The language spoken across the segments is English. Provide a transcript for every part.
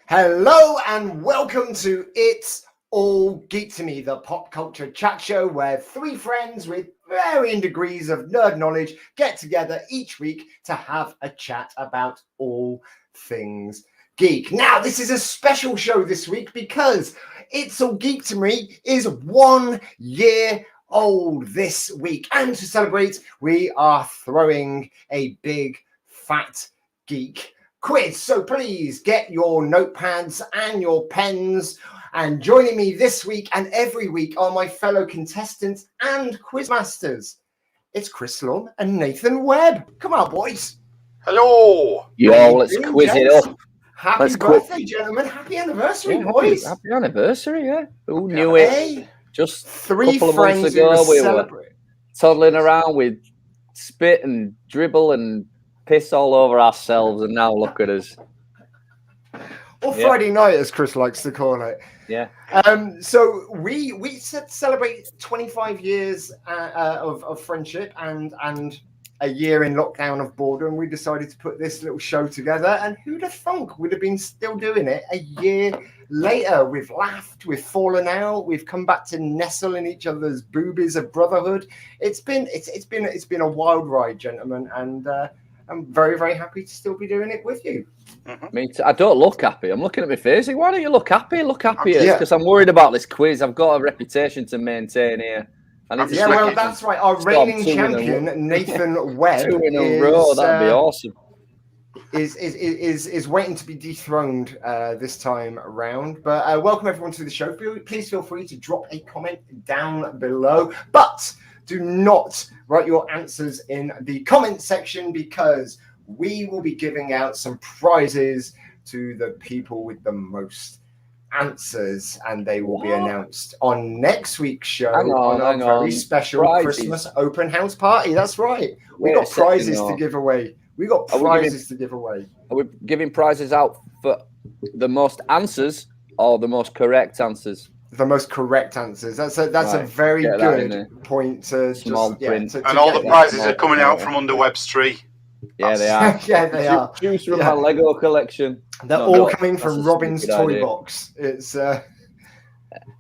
Hello and welcome to It's All Geek to Me, the pop culture chat show where three friends with varying degrees of nerd knowledge get together each week to have a chat about all things geek. Now, this is a special show this week because It's All Geek to Me is 1 year old this week. And to celebrate, we are throwing a big fat geek quiz. So please get your notepads and your pens. And joining me this week and every week are my fellow contestants and quizmasters. It's Chris Lumb and Nathan Webb. Come on, boys. Hello. Yo, let's quiz it up. Happy birthday, gentlemen. Happy anniversary, boys. Happy anniversary, yeah. Who knew it? Hey, Just three a couple of friends months ago, we celebrate. were toddling around with spit and dribble and piss all over ourselves, and now look at us. Or Friday night, as Chris likes to call it. Yeah. So we celebrate 25 years of friendship and a year in lockdown of boredom. We decided to put this little show together, and who'd have thunk we'd have been still doing it a year later? We've laughed, we've fallen out, we've come back to nestle in each other's boobies of brotherhood. It's been a wild ride, gentlemen, and I'm very, very happy to still be doing it with you. Me too. I don't look happy. I'm looking at my face. Why don't you look happy? Look happier. Yeah. Because I'm worried about this quiz. I've got a reputation to maintain here. Yeah, well, that's right. Our reigning champion, Nathan Webb, 2 in a row. That'd be awesome. Is waiting to be dethroned this time around. But welcome everyone to the show. Please feel free to drop a comment down below. But do not write your answers in the comment section because we will be giving out some prizes to the people with the most answers, and they will be announced on next week's show on our very special Christmas open house party. That's right. We got prizes to give away. Are we giving prizes out for the most answers or the most correct answers? The most correct answers. That's a very good point to small print. And all the prizes are coming out from under Webb's tree. Yeah, they are. Yeah, they are. Juice from my Lego collection. They're all coming from Robin's toy box. It's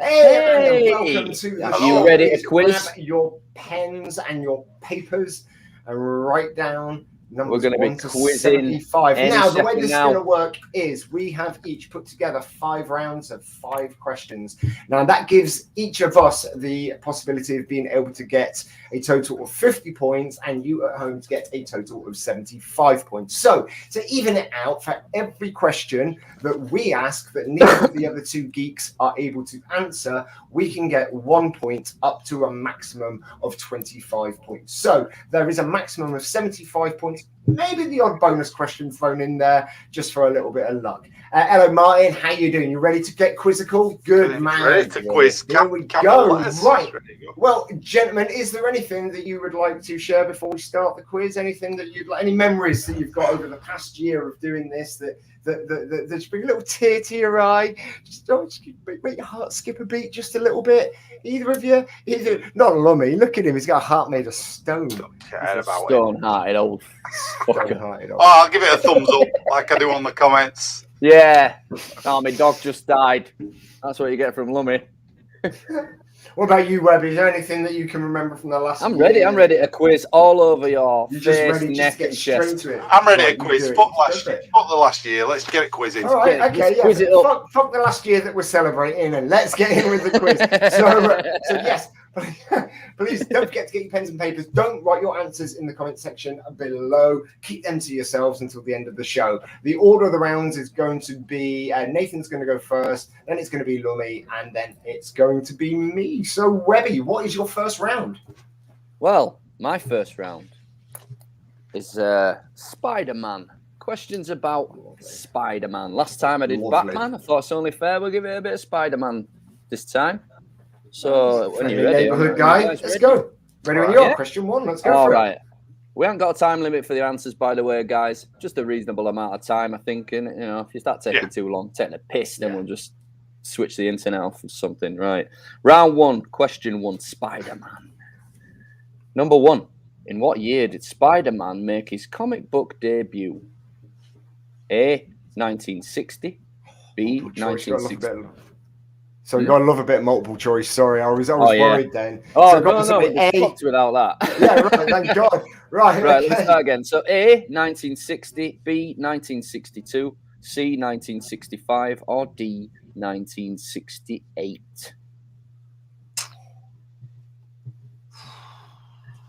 hey, welcome to the show. You ready to quiz? Grab your pens and your papers and write down numbers. We're going to be quizzing 75. Now, the way this is going to work is we have each put together 5 rounds of 5 questions. Now, that gives each of us the possibility of being able to get a total of 50 points and you at home to get a total of 75 points. So, to even it out, for every question that we ask that neither of the other 2 geeks are able to answer, we can get 1 point up to a maximum of 25 points. So, there is a maximum of 75 points. Maybe the odd bonus question thrown in there just for a little bit of luck. Hello, Martin. How you doing? You ready to get quizzical? Good man. Ready to quiz. Here we go. Right. Well, gentlemen, is there anything that you would like to share before we start the quiz? Anything that you'd like? Any memories that you've got over the past year of doing this that just bring a little tear to your eye? Just make your heart skip a beat just a little bit. Either of you? Not Lummy. Look at him. He's got a heart made of stone. Stone-hearted old fucker. Oh, I'll give it a thumbs up like I do on the comments. Yeah. Oh, my dog just died. That's what you get from Lummy. What about you, Webb? Is there anything that you can remember from the last I'm ready to quiz all over your face, neck, and chest. I'm ready to quiz. Fuck the last year. Let's get it quizzing. All right, okay, yeah. Quiz it up. Fuck the last year that we're celebrating, and let's get in with the quiz. So yes, please don't forget to get your pens and papers. Don't write your answers in the comment section below. Keep them to yourselves until the end of the show. The order of the rounds is going to be Nathan's going to go first, then it's going to be Lummy, and then it's going to be me. So, Webby, what is your first round? Well, my first round is Spider-Man. Questions about Spider-Man. Last time I did Batman. I thought it's only fair we'll give it a bit of Spider-Man this time. So, when you're ready, let's go. Ready when you are. Question 1. Let's go. All right. We haven't got a time limit for the answers, by the way, guys. Just a reasonable amount of time, I think. And if you start taking too long, taking a piss, then we'll just switch the internet off or something. Right. Round 1, question 1, Spider-Man. Number 1. In what year did Spider-Man make his comic book debut? A, 1960, B, Multiple choice, you gotta love a 1960. bit. So you gotta love a bit of multiple choice. Sorry, I was worried then. Oh, so no, we'd be fucked without that. Yeah, right, thank God. Right, Right, okay. let's start again. So A, 1960, B, 1962, C, 1965, or D, 1968.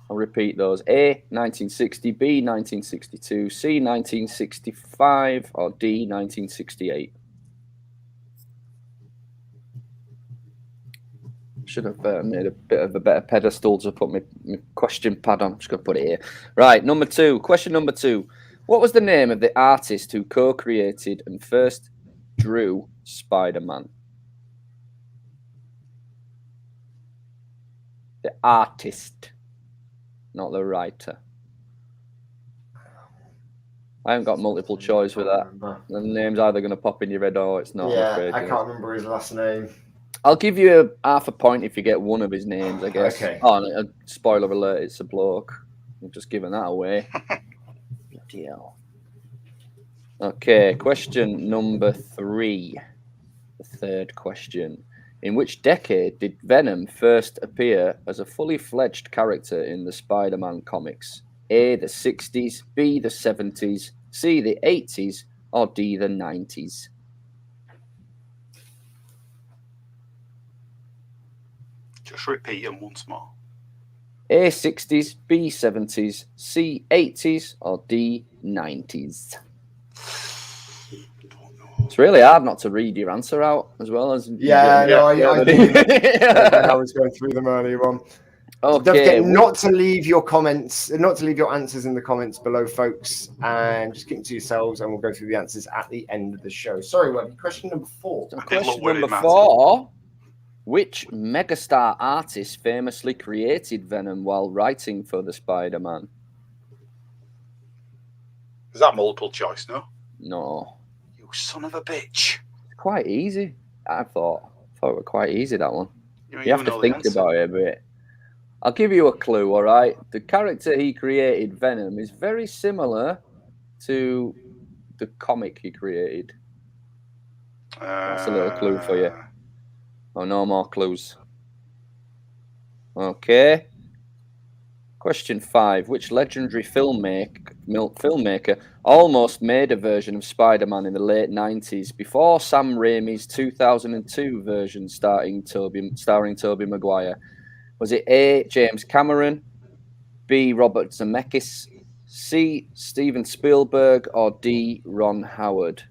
I'll repeat those. A, 1960, B, 1962, C, 1965, or D, 1968. Should have made a bit of a better pedestal to put my question pad on. I'm just going to put it here. Right, number 2. Question number 2. What was the name of the artist who co-created and first drew Spider-Man? The artist, not the writer. I haven't got multiple choice with that. The name's either going to pop in your head or it's not. Yeah, I can't remember his last name. I'll give you half a point if you get one of his names, I guess. Okay. Oh, and spoiler alert, it's a bloke. I'm just giving that away. Bloody hell. Okay, question number 3. The third question. In which decade did Venom first appear as a fully fledged character in the Spider-Man comics? A, the 60s, B, the 70s, C, the 80s, or D, the 90s? Just repeat them once more. A, 60s, B, 70s, C, 80s, or D, 90s? It's really hard not to read your answer out as well as... I was going through them earlier on. Okay. Don't forget not to leave your comments, not to leave your answers in the comments below, folks, and just keep them to yourselves, and we'll go through the answers at the end of the show. Sorry, Webb. Question number 4. Question number 4. Which megastar artist famously created Venom while writing for the Spider-Man? Is that multiple choice? No. You son of a bitch. Quite easy. I thought it was quite easy, that one. You have to think about it a bit. I'll give you a clue, all right? The character he created, Venom, is very similar to the comic he created. That's a little clue for you. Oh, no more clues. Okay. Question 5. Which legendary filmmaker almost made a version of Spider-Man in the late 90s before Sam Raimi's 2002 version starring Tobey Maguire? Was it A, James Cameron, B, Robert Zemeckis, C, Steven Spielberg, or D, Ron Howard?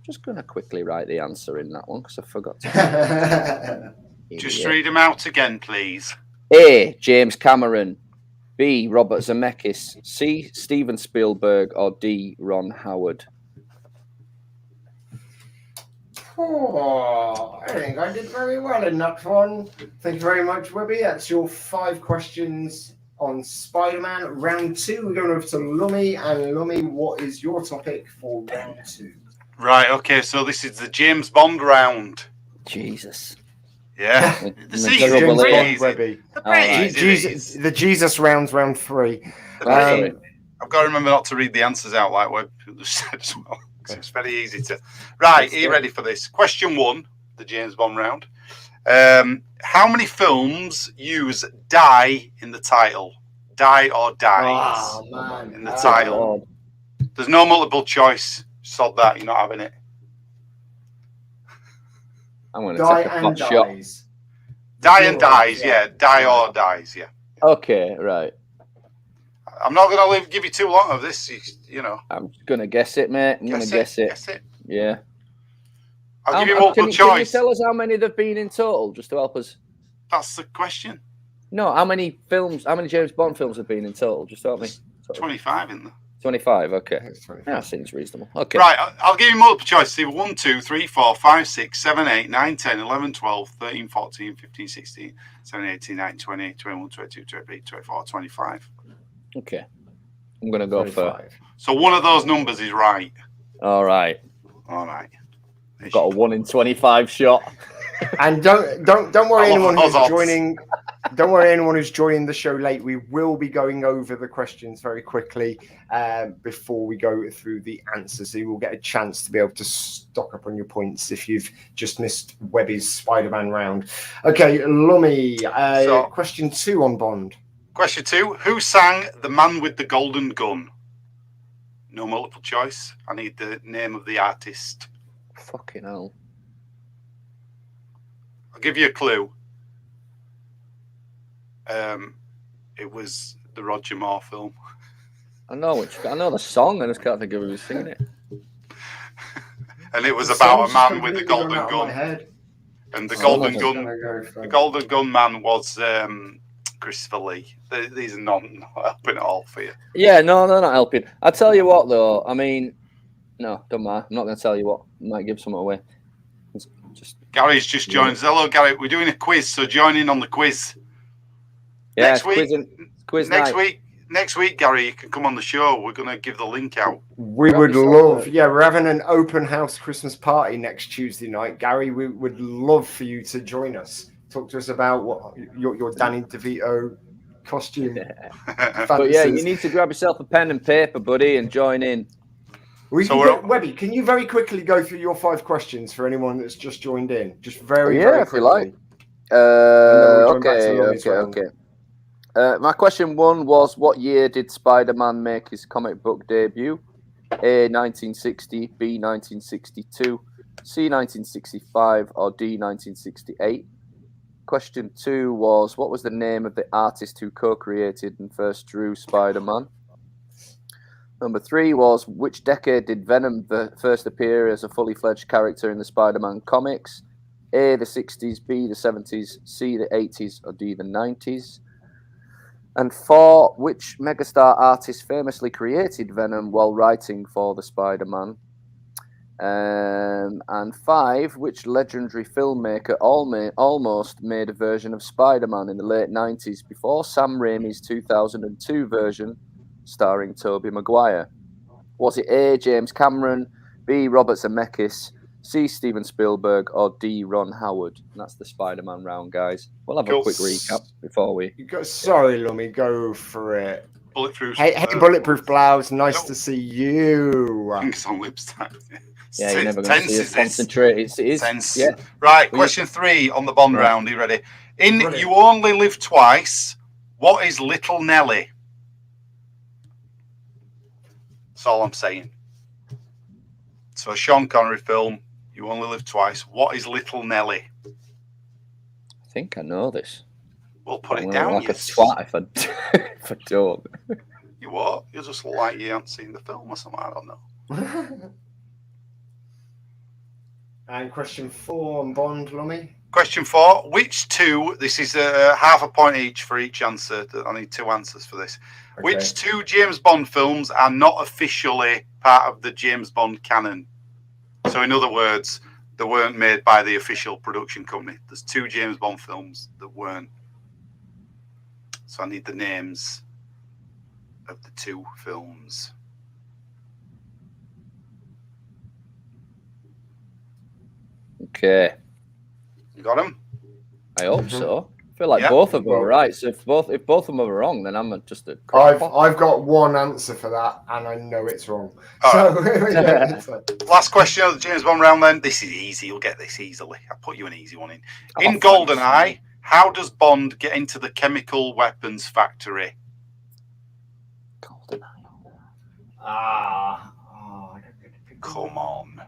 Just going to quickly write the answer in that one because I forgot to. Just read them out again, please. A, James Cameron, B, Robert Zemeckis, C, Steven Spielberg, or D, Ron Howard? Oh, I think I did very well in that one. Thank you very much, Webby. That's your 5 questions on Spider-Man. Round 2, we're going over to Lummy. And Lummy, what is your topic for round 2? Right, okay, so this is the James Bond round. Jesus. Yeah. James Bond, Webby. The Jesus rounds, round 3. I've got to remember not to read the answers out like Webb said as well. It's very easy to. Right, are you ready for this? Question 1, the James Bond round. How many films use die in the title? Die or dies in the title. There's no multiple choice. Sod that, you're not having it. I'm going to take a pot shot. Die and dies, yeah. Die or dies, yeah. Okay, right. I'm not going to give you too long of this, you know. I'm going to guess it, mate. I'm going to guess it. Guess it. Yeah. I'll give you multiple choice. Can you tell us how many there've been in total, just to help us? That's the question. No, how many James Bond films have been in total? Just to help me. 25 in there. 25, okay. That seems reasonable. Okay. Right, I'll give you multiple choice. See, 1, 2, 3, 4, 5, 6, 7, 8, 9, 10, 11, 12, 13, 14, 15, 16, 17, 18, 19, 20, 21, 22, 23, 24, 25. Okay. I'm going to go 25. So one of those numbers is right. All right. All right. I've got a 1 in 25 shot. And don't worry, I love anyone those who's odds. joining. Don't worry, anyone who's joining the show late. We will be going over the questions very quickly before we go through the answers. So you will get a chance to be able to stock up on your points if you've just missed Webby's Spider-Man round. Okay, Lummy. Question 2 on Bond. Question 2. Who sang The Man with the Golden Gun? No multiple choice. I need the name of the artist. Fucking hell. I'll give you a clue. It was the Roger Moore film. I know the song. I just can't think of who was singing it. And it was about a man with a golden gun. And the golden gun man was Christopher Lee. These are not helping at all for you. Yeah, no, they're not helping. I tell you what, though. I mean, no, don't matter. I'm not going to tell you what. I might give something away. Gary's just joined. Hello, Gary. We're doing a quiz, so join in on the quiz. Yeah, quiz next week, Gary, you can come on the show. We're going to give the link out. We would love, we're having an open house Christmas party next Tuesday night. Gary, we would love for you to join us. Talk to us about what your Danny DeVito costume. But yeah, you need to grab yourself a pen and paper, buddy, and join in. Webby, can you very quickly go through your 5 questions for anyone that's just joined in? Just very quickly. You like. Okay. My question 1 was, what year did Spider-Man make his comic book debut? A, 1960, B, 1962, C, 1965, or D, 1968? Question 2 was, what was the name of the artist who co-created and first drew Spider-Man? Number 3 was, which decade did Venom first appear as a fully fledged character in the Spider-Man comics? A, the 60s, B, the 70s, C, the 80s, or D, the 90s? And 4, which megastar artist famously created Venom while writing for the Spider-Man? And 5, which legendary filmmaker almost made a version of Spider-Man in the late 90s before Sam Raimi's 2002 version starring Tobey Maguire? Was it A, James Cameron, B, Robert Zemeckis, C, Steven Spielberg, or D, Ron Howard? And that's the Spider-Man round, guys. We'll have a quick recap before we... Sorry, Lummy, go for it. Bulletproof. Hey, Bulletproof Blouse, nice to see you. It's on lips time. Yeah, you're never going to see us concentrate. It is. Tense. Yeah. Right, question 3 on the Bond round. Are you ready? You Only Live Twice, what is Little Nelly? That's all I'm saying. So a Sean Connery film, You Only Live Twice. What is Little Nelly? I think I know this. We'll put it down. Like a twat if I don't. You what? You're just like you haven't seen the film or something. I don't know. And question 4 on Bond, Lummy. Question 4. Which 2? This is half a point each for each answer. I need 2 answers for this. Okay. Which 2 James Bond films are not officially part of the James Bond canon? So, in other words, they weren't made by the official production company. There's 2 James Bond films that weren't. So, I need the names of the 2 films. Okay. You got them? I hope so. I feel like both of them are right. So if both of them are wrong, then I'm just a... I've got one answer for that, and I know it's wrong. Last question of the James Bond round then. This is easy. You'll get this easily. I'll put you an easy one in. In GoldenEye, how does Bond get into the chemical weapons factory? GoldenEye. Come on.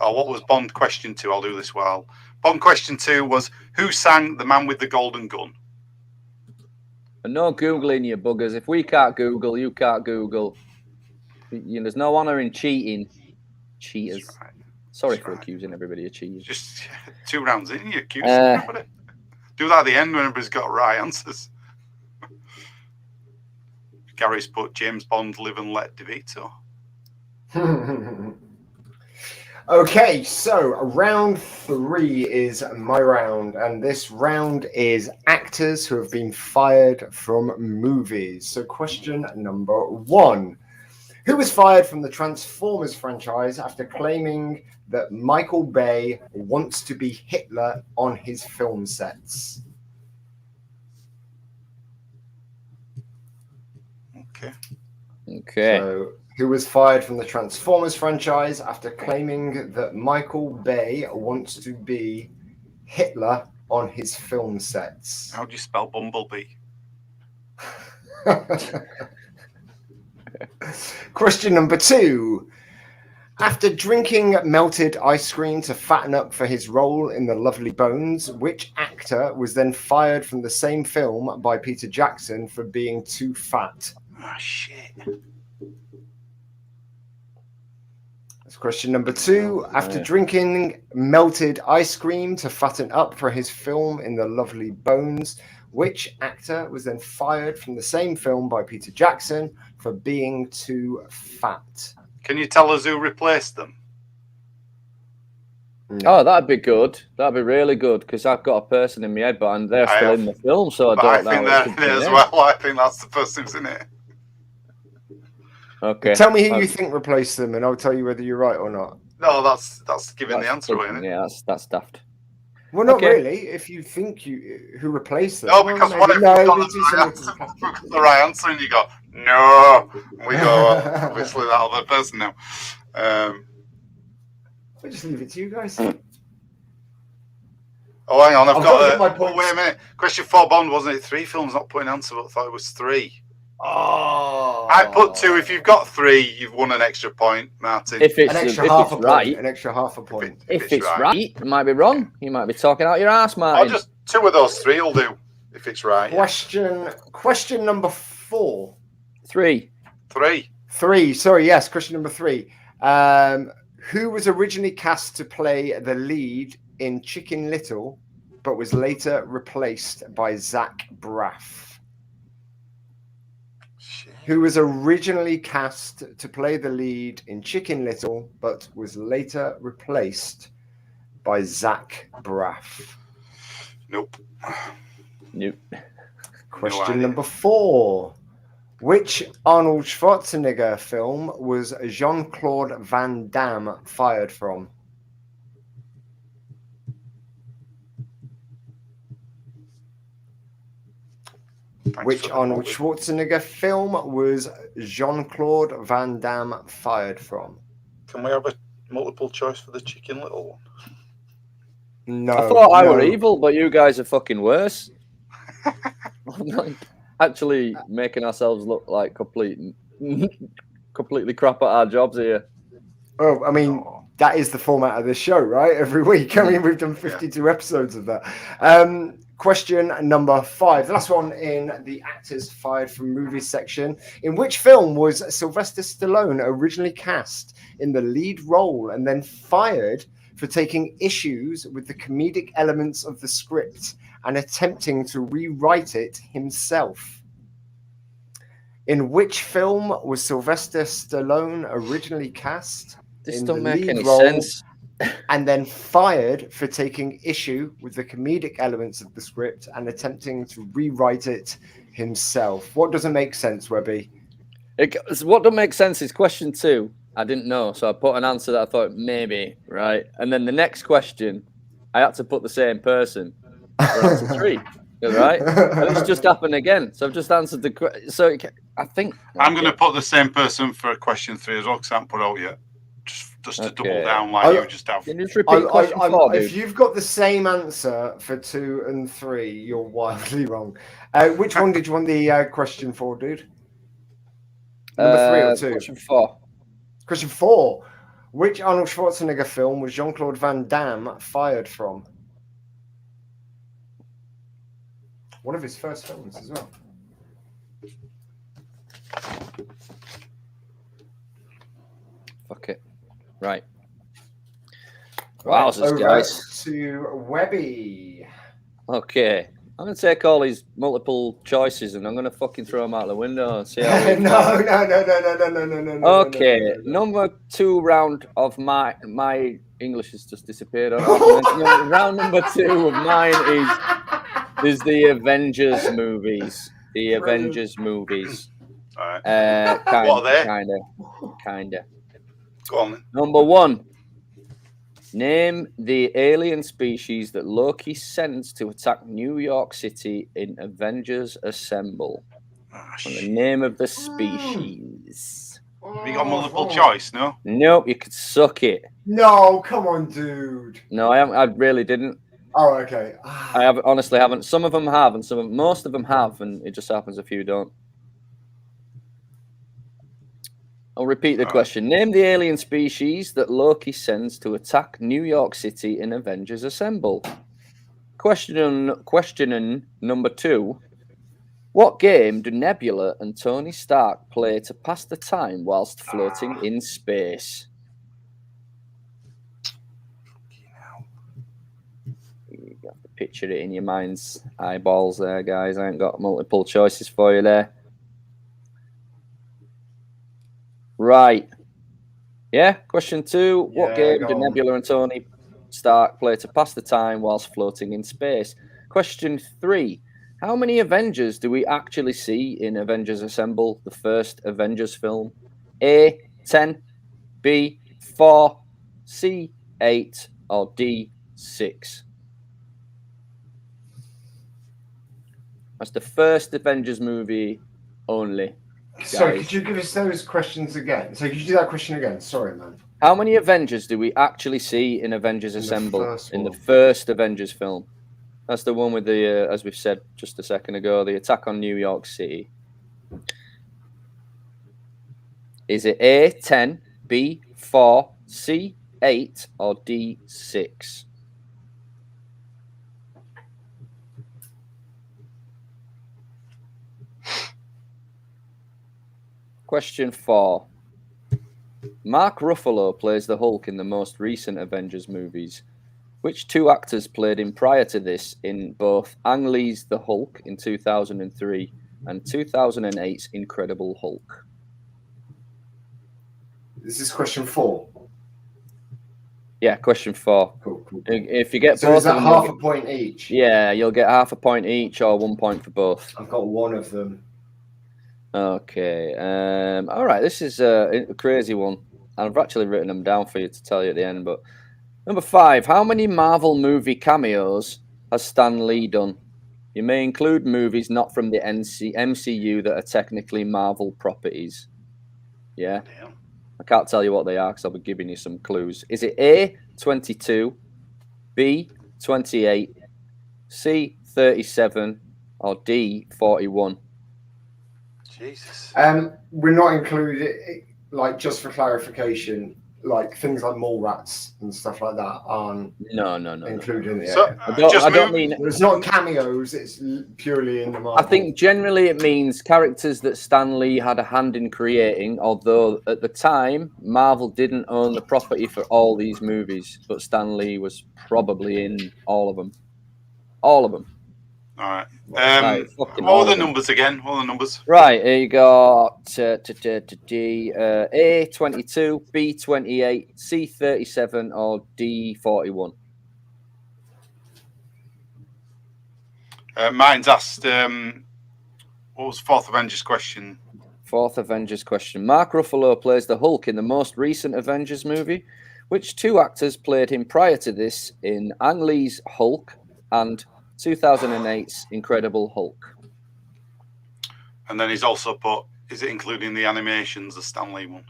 Oh, what was Bond question 2? I'll do this well. Bond question 2 was, who sang The Man with the Golden Gun? And no Googling, you buggers. If we can't Google, you can't Google. There's no honour in cheating. Cheaters. Right. Sorry for accusing everybody of cheating. Just 2 rounds in, you accuse everybody. Do that at the end when everybody's got right answers. Gary's put James Bond, Live and Let DeVito. Okay, so round 3 is my round, and this round is actors who have been fired from movies. So question number 1. Who was fired from the Transformers franchise after claiming that Michael Bay wants to be Hitler on his film sets? Okay. So, who was fired from the Transformers franchise after claiming that Michael Bay wants to be Hitler on his film sets? How do you spell Bumblebee? Question number 2. After drinking melted ice cream to fatten up for his role in The Lovely Bones, which actor was then fired from the same film by Peter Jackson for being too fat? Oh, shit. That's question number 2. After drinking melted ice cream to fatten up for his film in The Lovely Bones, which actor was then fired from the same film by Peter Jackson for being too fat? Can you tell us who replaced them? Oh, that'd be good. That'd be really good because I've got a person in my head, but they're still in the film, so I don't know. I think they're in it as well. I think that's the person who's in it. Okay. Tell me who you think replaced them, and I'll tell you whether you're right or not. No, that's giving the answer away, isn't it? Yeah, that's daft. Well, not really. If you think who replaced them. No, because what if no, you've got the right answer and you go, no, we go, obviously that other person now. I'll just leave it to you guys. Oh, hang on, I've got my points. wait a minute. Question 4 Bond, wasn't it? 3 films, not putting answer, but I thought it was 3. Oh. I put 2. If you've got 3, you've won an extra point, Martin. If it's, an extra if half it's a point. right, An extra half a point. if it's right, it might be wrong. You might be talking out your ass, Martin. I'll just 2 of those 3 will do, if it's right. Question number 4. 3. 3. Sorry, yes, question number 3. Who was originally cast to play the lead in Chicken Little, but was later replaced by Zach Braff? Who was originally cast to play the lead in Chicken Little, but was later replaced by Zach Braff? Nope. Question number 4. Which Arnold Schwarzenegger film was Jean-Claude Van Damme fired from? Which Arnold Schwarzenegger film was Jean-Claude Van Damme fired from? Can we have a multiple choice for the Chicken Little one? No. I thought I were evil, but you guys are fucking worse. Actually making ourselves look like completely crap at our jobs here. Oh, I mean, that is the format of this show, right? Every week. I mean, we've done 52 episodes of that. Question number 5. The last one in the actors fired from movies section. In which film was Sylvester Stallone originally cast in the lead role and then fired for taking issues with the comedic elements of the script and attempting to rewrite it himself? In which film was Sylvester Stallone originally cast This in don't the make lead any role sense. and then fired for taking issue with the comedic elements of the script and attempting to rewrite it himself? What doesn't make sense, Webby? What don't make sense is question 2. I didn't know, so I put an answer that I thought maybe, right? And then the next question, I had to put the same person for answer 3, right? And it's just happened again. So I've just answered the question. So I think... I'm going to put the same person for question 3 as well, because I haven't put out yet. Just to double down like you just have. Can you just repeat question 4, dude? If you've got the same answer for 2 and 3, you're wildly wrong. Which one did you want the question for, dude? Number 3 or 2? Question 4. Question 4. Which Arnold Schwarzenegger film was Jean-Claude Van Damme fired from? One of his first films as well. Fuck it. Right. Wowzers, guys. To Webby. Okay. I'm going to take all these multiple choices and I'm going to fucking throw them out the window and see how we No. Okay. Number 2 round of my English has just disappeared. Round number 2 of mine is the Avengers movies. The Avengers movies. All right. What are they? Kind of. kinda. Go on then. Number 1. Name the alien species that Loki sends to attack New York City in Avengers Assemble. And the name of the species. Have you got multiple choice? No. Nope, you could suck it. No, come on, dude. No, I haven't. I really didn't. Oh, okay. I honestly haven't. Some of them have, and most of them have, and it just happens a few don't. I'll repeat the question. Name the alien species that Loki sends to attack New York City in Avengers Assemble. Question number 2. What game do Nebula and Tony Stark play to pass the time whilst floating in space? You have to picture it in your mind's eyeballs there, guys. I ain't got multiple choices for you there. Right. Yeah, question 2. What game do Nebula and Tony Stark play to pass the time whilst floating in space? Question 3. How many Avengers do we actually see in Avengers Assemble, the first Avengers film? A, 10, B, 4, C, 8, or D, 6? That's the first Avengers movie only. Sorry, could you give us those questions again? So could you do that question again? Sorry, man. How many Avengers do we actually see in Avengers Assemble in the first Avengers film? That's the one with the, as we've said just a second ago, the attack on New York City. Is it A, 10, B, 4, C, 8, or D, 6? Question 4. Mark Ruffalo plays the Hulk in the most recent Avengers movies. Which 2 actors played him prior to this in both Ang Lee's The Hulk in 2003 and 2008's Incredible Hulk? This is question 4. Yeah, question 4. Cool. If you get so both is that of them, half a point each? Yeah, you'll get half a point each or 1 point for both. I've got one of them. Okay. All right. This is a crazy one. I've actually written them down for you to tell you at the end. But number 5. How many Marvel movie cameos has Stan Lee done? You may include movies not from the MCU that are technically Marvel properties. Yeah. I can't tell you what they are because I'll be giving you some clues. Is it A, 22, B, 28, C, 37, or D, 41? Jesus. We're not included, like, just for clarification, like things like mole rats and stuff like that aren't No. included in the So, area. I don't mean it's not cameos, it's purely in the Marvel. I think generally it means characters that Stan Lee had a hand in creating, although at the time Marvel didn't own the property for all these movies, but Stan Lee was probably in all of them. All of them. All right. What are the numbers again? What are the numbers? Right, here you got A, 22, B, 28, C, 37, or D, 41. Mine's asked, what was fourth Avengers question? Fourth Avengers question. Mark Ruffalo plays the Hulk in the most recent Avengers movie. Which 2 actors played him prior to this in Ang Lee's Hulk and 2008's Incredible Hulk? And then he's also put, is it including the animations, the Stan Lee one?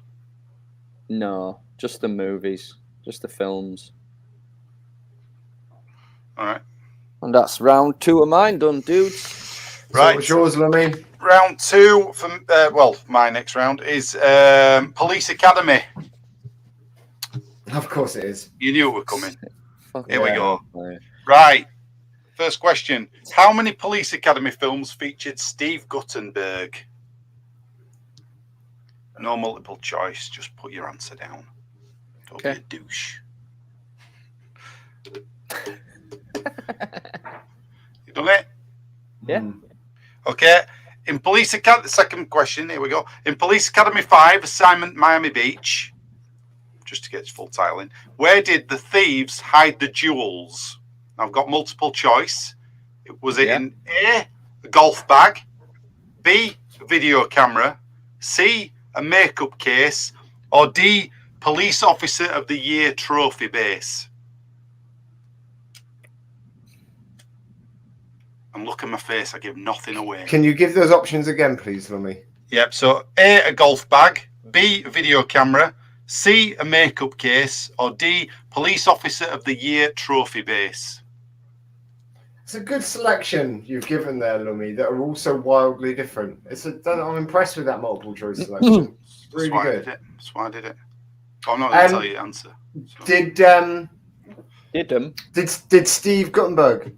No, just the movies, just the films. All right. And that's round 2 of mine done, dudes. Right. So what's yours, Lummy? Round 2, from my next round is Police Academy. Of course it is. You knew it were coming. Here we go. Right. Right. First question. How many Police Academy films featured Steve Guttenberg? No multiple choice. Just put your answer down. Don't be a douche. You done it? Yeah. Okay. In Police Academy, the second question. Here we go. In Police Academy 5, Assignment Miami Beach, just to get its full title in, where did the thieves hide the jewels? I've got multiple choice. Was it in A, a golf bag, B, a video camera, C, a makeup case, Or D, Police Officer of the Year trophy base? And look at my face, I give nothing away. Can you give those options again, please, Lummy? Yep, so A, a golf bag, B, a video camera, C, a makeup case, or D, Police Officer of the Year trophy base? It's a good selection you've given there, Lummy, that are also wildly different. I'm impressed with that multiple choice selection. Really good. That's why I did it. But I'm not going to tell you the answer. So. Did Steve Guttenberg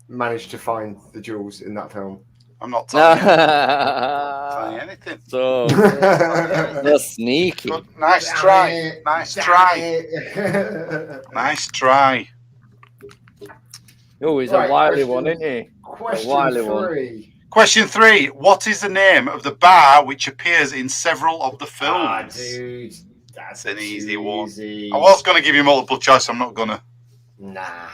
manage to find the jewels in that film? I'm not telling you anything. So they're sneaky. Good. Nice try. Nice try. Nice try. Oh, he's a wily one, isn't he? Question 3. What is the name of the bar which appears in several of the films? Dude, that's an easy one. I was going to give you multiple choice. I'm not going to. Nah.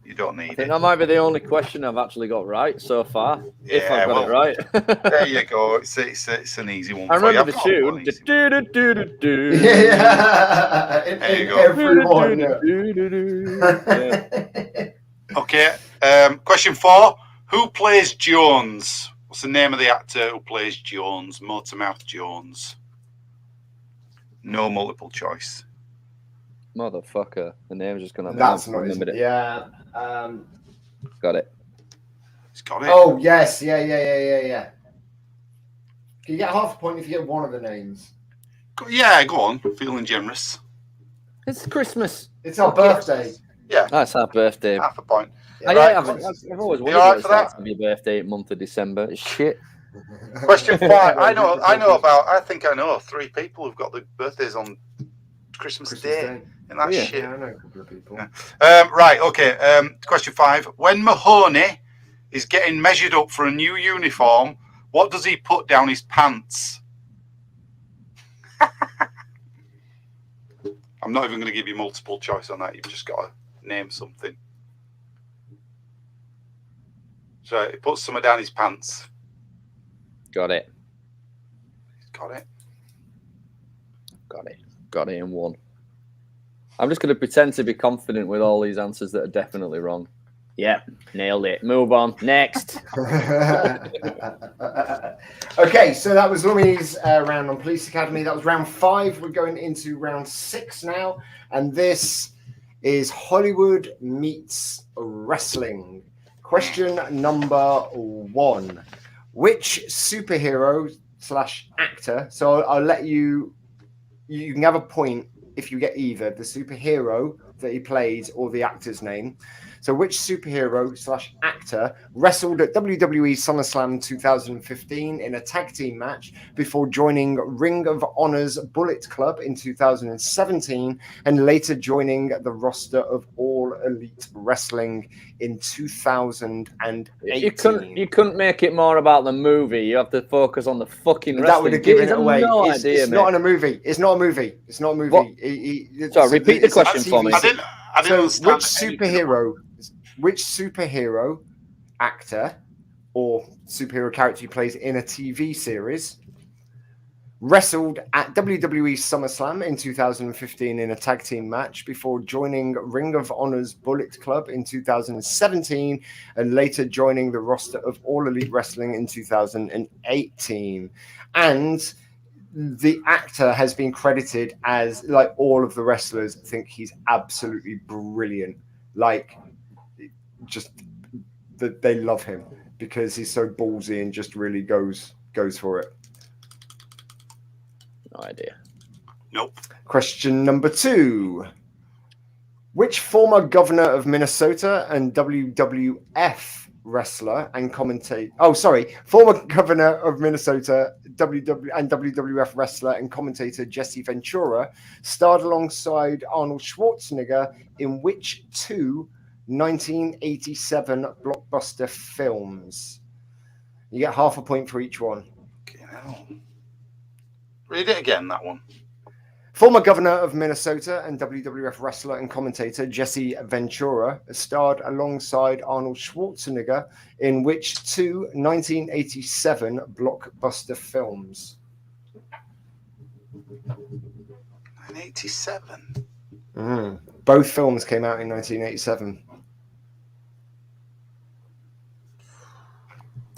You don't need I think that might be the only question I've actually got right so far. Yeah, if I've got it right. There you go. It's an easy one. I remember the tune. Yeah. There you go. Everyone. Okay. Question 4. Who plays Jones? What's the name of the actor who plays Jones? Motormouth Jones. No multiple choice. Motherfucker. The name's just going to... That's not easy. Yeah. Got it. He's got it. Oh, yes. Yeah. Can you get half a point if you get one of the names? Yeah, go on. Feeling generous. It's Christmas. It's our birthday. Yeah. That's our birthday. Half a point. Yeah, right. I've always wondered right what it's like to be birthday month of December. Shit. Question 5. I think I know 3 people who've got the birthdays on Christmas Day. And that's shit. Yeah, I know a couple of people. Yeah. Right, okay. Question 5. When Mahoney is getting measured up for a new uniform, what does he put down his pants? I'm not even going to give you multiple choice on that. You've just got to name something. So he puts something down his pants. Got it. Got it. Got it in one. I'm just going to pretend to be confident with all these answers that are definitely wrong. Yeah, nailed it. Move on. Next. Okay, so that was Lummy's round on Police Academy. That was round 5. We're going into round 6 now. And this is Hollywood meets wrestling. Question number 1. Which superhero / actor, so I'll let you can have a point if you get either the superhero that he plays or the actor's name. So which superhero / actor wrestled at WWE SummerSlam 2015 in a tag team match before joining Ring of Honor's Bullet Club in 2017 and later joining the roster of All Elite Wrestling in 2018? You couldn't make it more about the movie. You have to focus on the fucking wrestling. That would have given it away. No it's not in a movie. It's not a movie. Sorry, repeat the question for me. I didn't Which superhero actor or superhero character he plays in a TV series wrestled at WWE SummerSlam in 2015 in a tag team match before joining Ring of Honor's Bullet Club in 2017 and later joining the roster of All Elite Wrestling in 2018? And the actor has been credited as, like, all of the wrestlers think he's absolutely brilliant. Like, just that they love him because he's so ballsy and just really goes for it. No idea. Nope. Question number 2. Which former governor of Minnesota and WWF wrestler and former governor of Minnesota, WWF wrestler and commentator Jesse Ventura starred alongside Arnold Schwarzenegger in which 2 1987 blockbuster films? You get half a point for each one. Okay, now. Read it again, that one. Former governor of Minnesota and WWF wrestler and commentator Jesse Ventura starred alongside Arnold Schwarzenegger in which 2 1987 blockbuster films? 1987. Both films came out in 1987.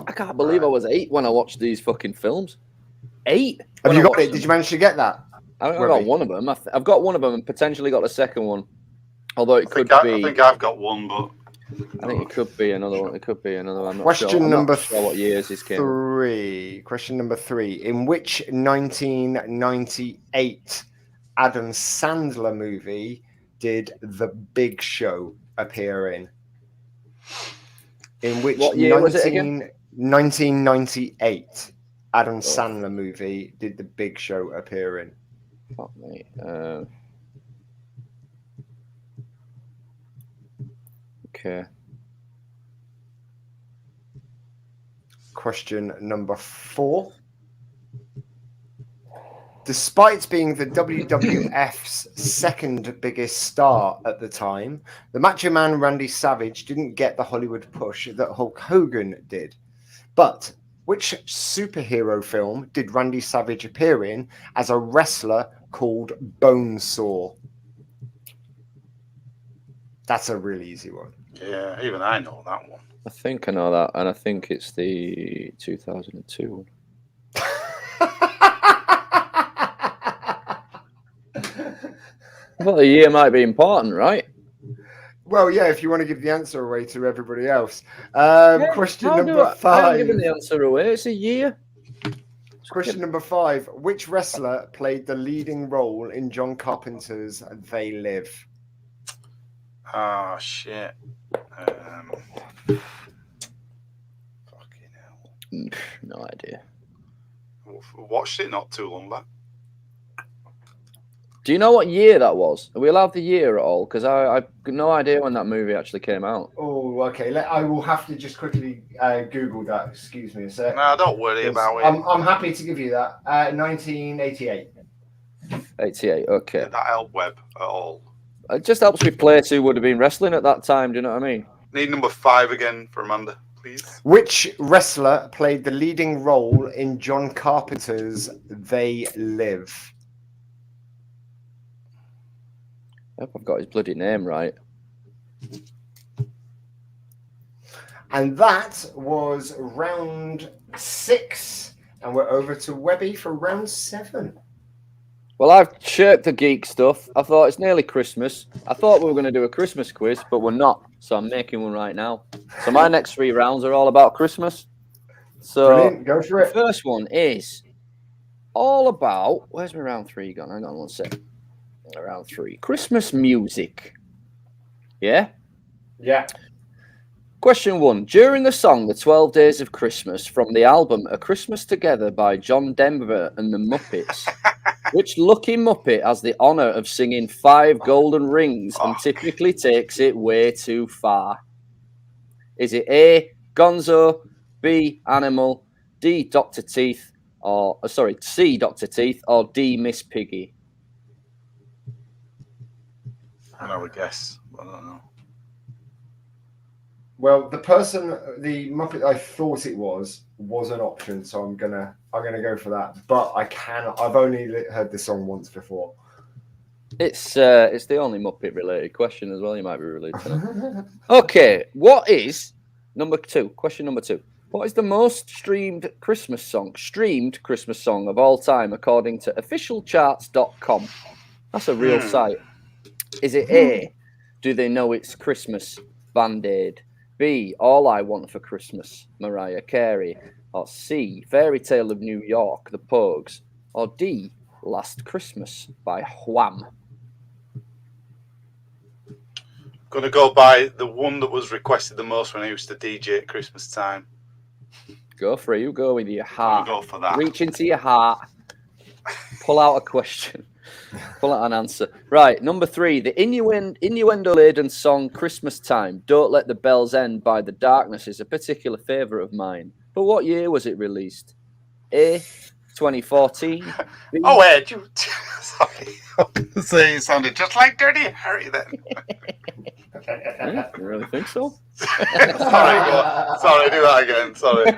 I can't believe I was 8 when I watched these fucking films. 8? Have when you I got watched it? them. Did you manage to get that? I think I got one of them. I've got one of them and potentially got the second one. Although it could be. I think I've got one, but I think it could be another one. It could be another one. I'm not Question sure. I'm number not sure what years this came. 3. Question number 3. In which 1998 Adam Sandler movie did The Big Show appear in? In which What year was it again? 1998 Adam Sandler movie did The Big Show appear in? Fuck me. Okay. Question number 4. Despite being the WWF's second biggest star at the time, the Macho Man Randy Savage didn't get the Hollywood push that Hulk Hogan did. But which superhero film did Randy Savage appear in as a wrestler called Bonesaw? That's a really easy one. yeah, even I know that one. I think I know that, and I think it's the 2002 one. I thought the year might be important, right? Well, yeah, if you want to give the answer away to everybody else. Question How number I 5. haven't given the answer away. It's a year. Question number 5. Which wrestler played the leading role in John Carpenter's They Live? Oh, shit. Fucking hell. No idea. Watched it not too long back. Do you know what year that was? Are we allowed the year at all? Because I've got no idea when that movie actually came out. Oh, okay. I will have to just quickly Google that. Excuse me a sec. No, don't worry about it. I'm happy to give you that. 1988. 88, okay. Did that help Webb at all? It just helps me place who would have been wrestling at that time, do you know what I mean? Need number 5 again for Amanda, please. Which wrestler played the leading role in John Carpenter's They Live? I hope I've got his bloody name right. And that was round 6. And we're over to Webby for round 7. Well, I've shirked the geek stuff. I thought it's nearly Christmas. I thought we were going to do a Christmas quiz, but we're not. So I'm making one right now. So my next 3 rounds are all about Christmas. So Brilliant. Go for the it. first one is all about... Where's my round 3 gone? Hang on one sec. Round 3. Christmas music. Yeah? Yeah. Question 1. During the song The 12 Days of Christmas from the album A Christmas Together by John Denver and the Muppets, which lucky Muppet has the honour of singing 5 golden rings and typically takes it way too far? Is it A, Gonzo, B, Animal, D, Dr. Teeth, or C, Dr. Teeth, or D, Miss Piggy? I would guess. I don't know. Well, the Muppet I thought it was an option, so I'm gonna go for that. But I've only heard the song once before. It's the only Muppet related question as well. You might be related to that. Okay, what is number 2? Question number 2. What is the most streamed Christmas song of all time according to officialcharts.com? That's a real site. Is it A, Do They Know It's Christmas, Band-Aid? B, All I Want for Christmas, Mariah Carey? Or C, Fairy Tale of New York, The Pogues? Or D, Last Christmas by Wham? Gonna go by the one that was requested the most when I used to DJ at Christmas time. Go for it. You go with your heart. Go for that. Reach into your heart. Pull out a question. Pull out an answer. Right, number 3. The innuendo-laden song Christmas Time, Don't Let the Bells End by The Darkness is a particular favourite of mine. But what year was it released? A, 2014. B, Oh, Ed, you. Sorry. I was going to say it sounded just like Dirty Harry then. You really think so? Sorry, do that again. Sorry.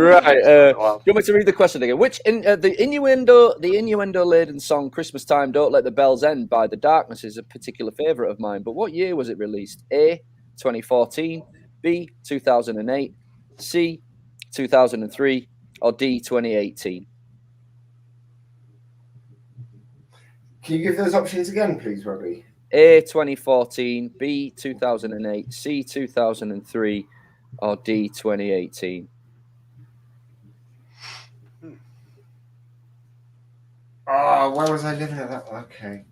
Right. Do you want me to read the question again? Which the innuendo-laden song "Christmas Time, Don't Let the Bells End" by The Darkness is a particular favourite of mine. But what year was it released? A, 2014. B, 2008. C, 2003. Or D, 2018. Can you give those options again, please, Robbie? A, 2014. B, 2008. C, 2003. Or D, 2018. Oh, where was I living at that one? Okay.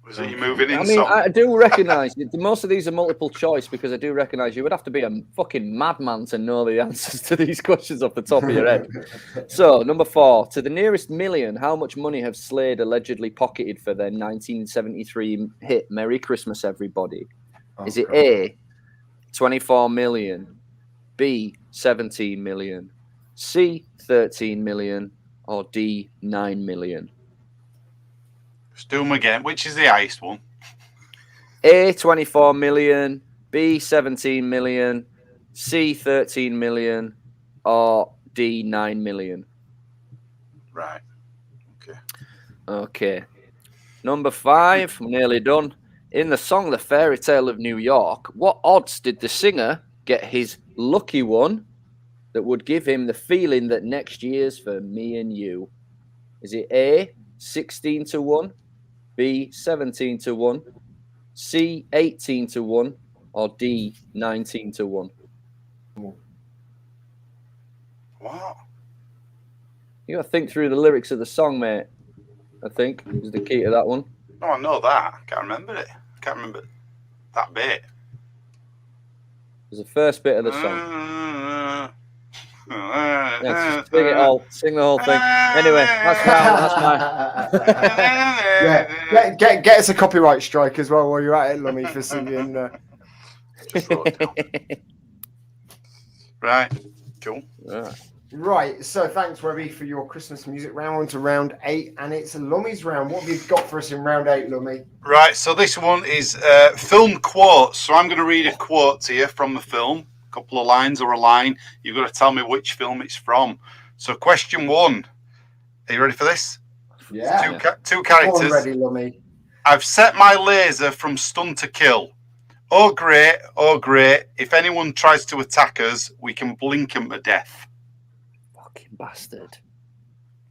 Was it you moving in? I mean, I do recognise most of these are multiple choice because I do recognise you would have to be a fucking madman to know the answers to these questions off the top of your head. So, number 4, to the nearest million, how much money have Slade allegedly pocketed for their 1973 hit "Merry Christmas, Everybody"? Is it A, 24 million, B, 17 million, C, 13 million, or D, 9 million? Let's do them again. Which is the highest one? A, 24 million, B, 17 million, C, 13 million, or D, 9 million. Right. Okay. Okay. Number 5, I'm nearly done. In the song "The Fairy Tale of New York," what odds did the singer get his lucky one that would give him the feeling that next year's for me and you? Is it A, 16 to 1, B, 17 to 1, C, 18 to 1, or D, 19 to 1? What? You got to think through the lyrics of the song, mate. I think is the key to that one. No, I know that. I can't remember it. I can't remember that bit. It's the first bit of the song. Yeah, sing it all. Sing the whole thing. Anyway, that's mine. Yeah, get us a copyright strike as well while you're at it, Lummy, for singing. Just wrote it down. Right, cool. Right, so thanks, Webby, for your Christmas music round. On to round 8, and it's Lummy's round. What have you got for us in round 8, Lummy? Right, so this one is film quotes. So I'm going to read a quote to you from the film, a couple of lines or a line. You've got to tell me which film it's from. So question 1. Are you ready for this? Yeah. Two characters. Born ready, Lummy. I've set my laser from stun to kill. Oh, great. Oh, great. If anyone tries to attack us, we can blink them to death. Fucking bastard.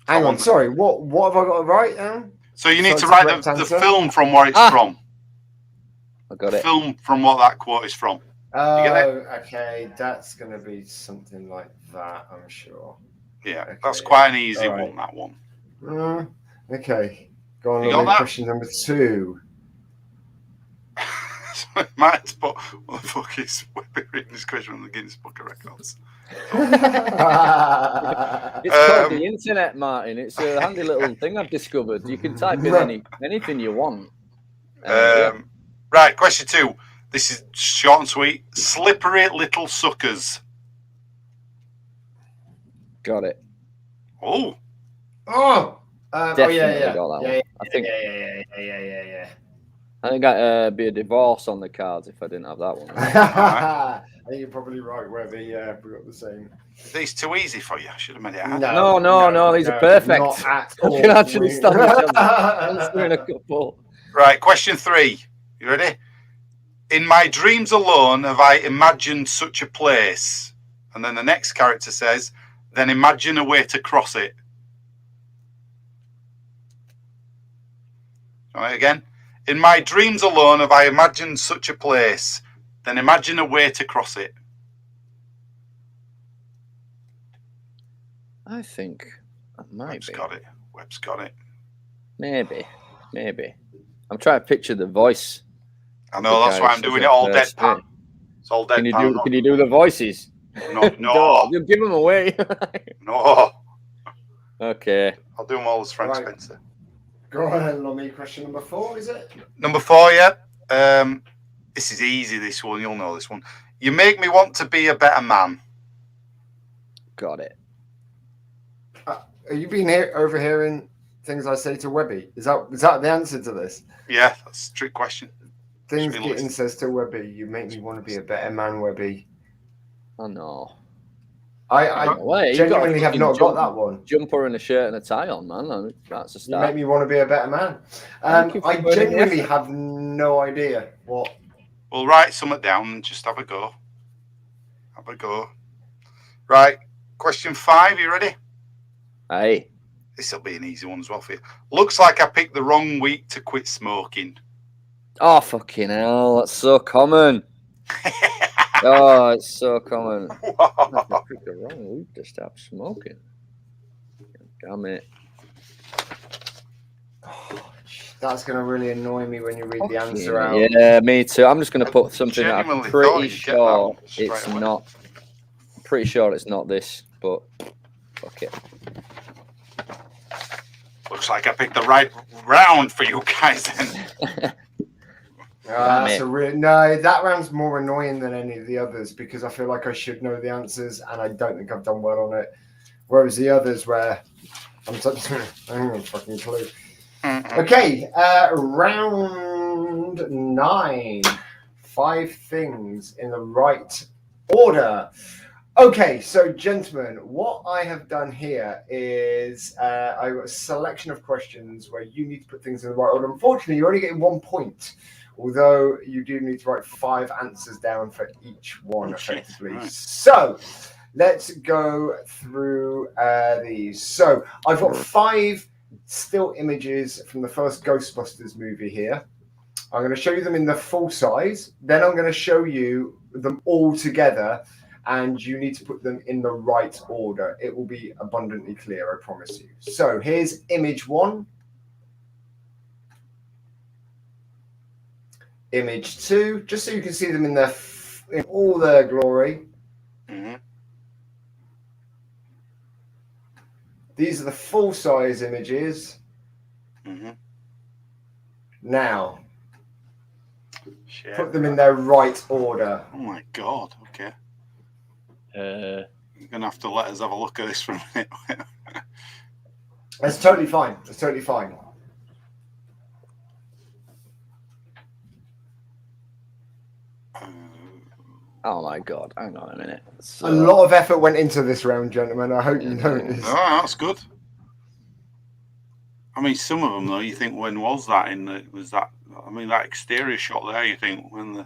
Hang on, sorry. What have I got to write now? So you need to write the film from where it's from. I got the it. Film from what that quote is from. Oh, okay. That's going to be something like that, I'm sure. Yeah, okay. That's quite an easy one, that one. Okay. Go on, you got that? Question number 2. Mine's but what the fuck is Webby reading this question from the Guinness Book of Records? It's called the internet, Martin. It's a handy little thing I've discovered. You can type in anything you want. Right, question 2. This is short and sweet. Slippery little suckers. Got it. Oh. Definitely yeah. Got that one. I think. Yeah. I think I'd be a divorce on the cards if I didn't have that one. I think you're probably right, Webby. Yeah, we got the same. Are these too easy for you? I should have made it hard. No. These are perfect. Not at all. You can actually stand each other. In a couple. Right, question 3. You ready? In my dreams alone have I imagined such a place. And then the next character says, then imagine a way to cross it. All right, again. In my dreams alone have I imagined such a place. Then imagine a way to cross it. I think that might be. Webb's got it. Maybe. I'm trying to picture the voice. I know, that's why I'm doing it all deadpan. It's all deadpan. Can you do the voices? No. You'll give them away. No. Okay. I'll do them all as Frank Spencer. Go on, Lummy. Question number 4, is it? Number 4, yeah. This is easy, this one. You'll know this one. You make me want to be a better man. Got it. Are you being overhearing things I say to Webby? Is that the answer to this? Yeah, that's a trick question. Things Gittins says to Webby, you make me want to be a better man, Webby. Oh no. I genuinely have not got that one. Jumper and a shirt and a tie on, man. That's a start. You make me want to be a better man. I genuinely have no idea what. We'll write something down and just have a go. Have a go. Right. Question 5. You ready? Aye. This will be an easy one as well for you. Looks like I picked the wrong week to quit smoking. Oh, fucking hell. That's so common. Oh, it's so common. I picked the wrong week to stop smoking. Damn it. Oh, that's going to really annoy me when you read the answer out. Yeah, me too. I'm just going to put something that I'm pretty sure it's not. I'm pretty sure it's not this, but fuck it. Looks like I picked the right round for you guys then. No, that round's more annoying than any of the others because I feel like I should know the answers and I don't think I've done well on it. Whereas the others where I haven't got a fucking clue. Okay, round 9. 5 things in the right order. Okay, so gentlemen, what I have done here is I've got a selection of questions where you need to put things in the right order. Unfortunately, you're only getting 1 point, although you do need to write 5 answers down for each one, effectively. Right. So let's go through these. So I've got 5 still images from the first Ghostbusters movie here. I'm going to show you them in the full size. Then I'm going to show you them all together. And you need to put them in the right order. It will be abundantly clear, I promise you. So here's image 1. Image 2, just so you can see them in all their glory. Mm-hmm. These are the full-size images. Mm-hmm. Now, put them in their right order. Oh my God, okay. You're going to have to let us have a look at this for a minute. That's totally fine. That's totally fine. Oh my God. Hang on a minute. A lot of effort went into this round, gentlemen. I hope you noticed. Oh, that's good. I mean, some of them, though, you think, when was that that exterior shot there, you think, when the...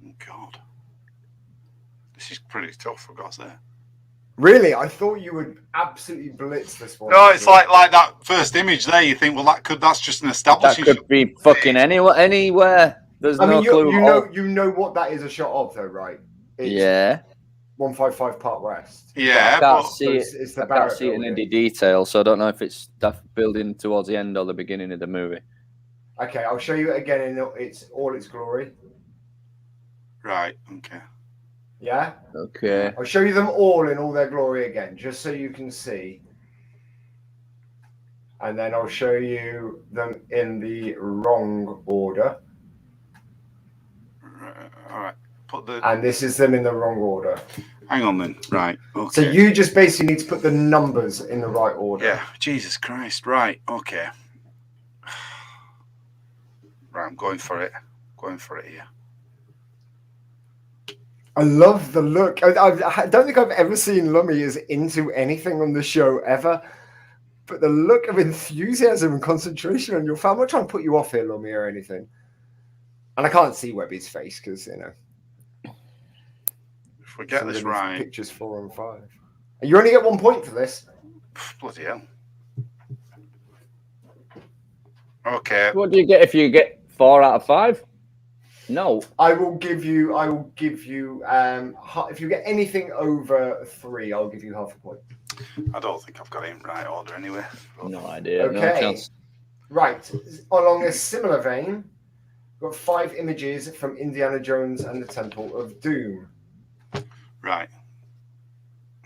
Oh, God. This is pretty tough, I gotta say. Really? I thought you would absolutely blitz this one. No, it's like that first image there. You think, well, that's just an establishing. That could be fucking anywhere. There's no clue. You know what that is a shot of, though, right? It's 155 Park West. Yeah, I can't see it. It's the I can't see it in any detail, so I don't know if it's that building towards the end or the beginning of the movie. Okay, I'll show you it again in all its glory. Right. Okay. Yeah? Okay. I'll show you them all in all their glory again, just so you can see. And then I'll show you them in the wrong order. All right. And this is them in the wrong order. Hang on then. Right. Okay. So you just basically need to put the numbers in the right order. Yeah. Jesus Christ. Right. Okay. Right. I'm going for it. Here. I love the look. I don't think I've ever seen Lummy as into anything on the show ever. But the look of enthusiasm and concentration on your fan. I'm not trying to put you off here, Lummy, or anything. And I can't see Webby's face because, if we get this right. Pictures 4 and 5. You only get 1 point for this. Bloody hell. Okay. What do you get if you get 4 out of 5? No. I will give you if you get anything over 3, I'll give you half a point. I don't think I've got it in right order anyway. No idea. Okay. No chance. Right. Along a similar vein, we've got 5 images from Indiana Jones and the Temple of Doom. Right.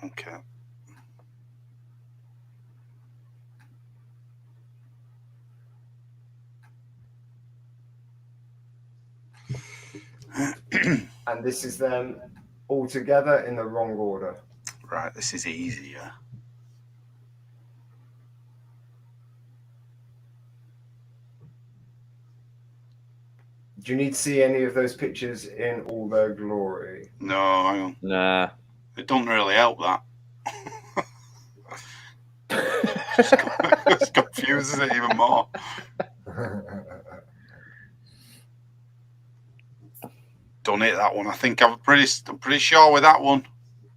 Okay. And this is them all together in the wrong order. Right, this is easier. Do you need to see any of those pictures in all their glory? No, hang on. Nah. It doesn't really help that. Just confuses it even more. Done it, that one. I think I'm pretty sure with that one.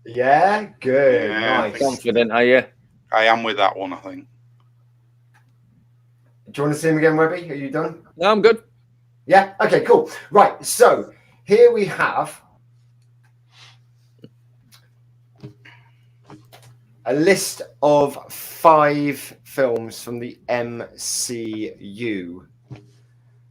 Yeah, good. Yeah, Nice. Confident, are you? I am with that one, I think. Do you want to see him again, Webby? Are you done? No, I'm good. Yeah? Okay, cool. Right, so here we have a list of 5 films from the MCU.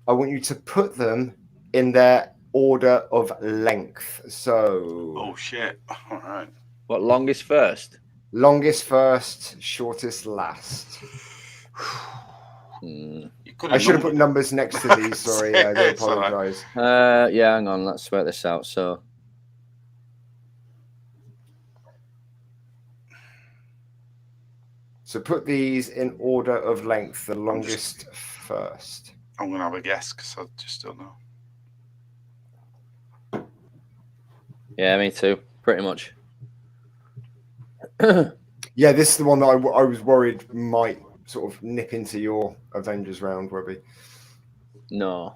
I want you to put them in their order of length. So... Oh, shit. All right. What, longest first? Longest first, shortest last. I should have put numbers next to these. Sorry, I do apologise. Yeah, hang on. Let's work this out. So, put these in order of length. The longest first. I'm going to have a guess because I just don't know. yeah, me too. Pretty much. Yeah, this is the one that I was worried might sort of nip into your Avengers round, Webby. No.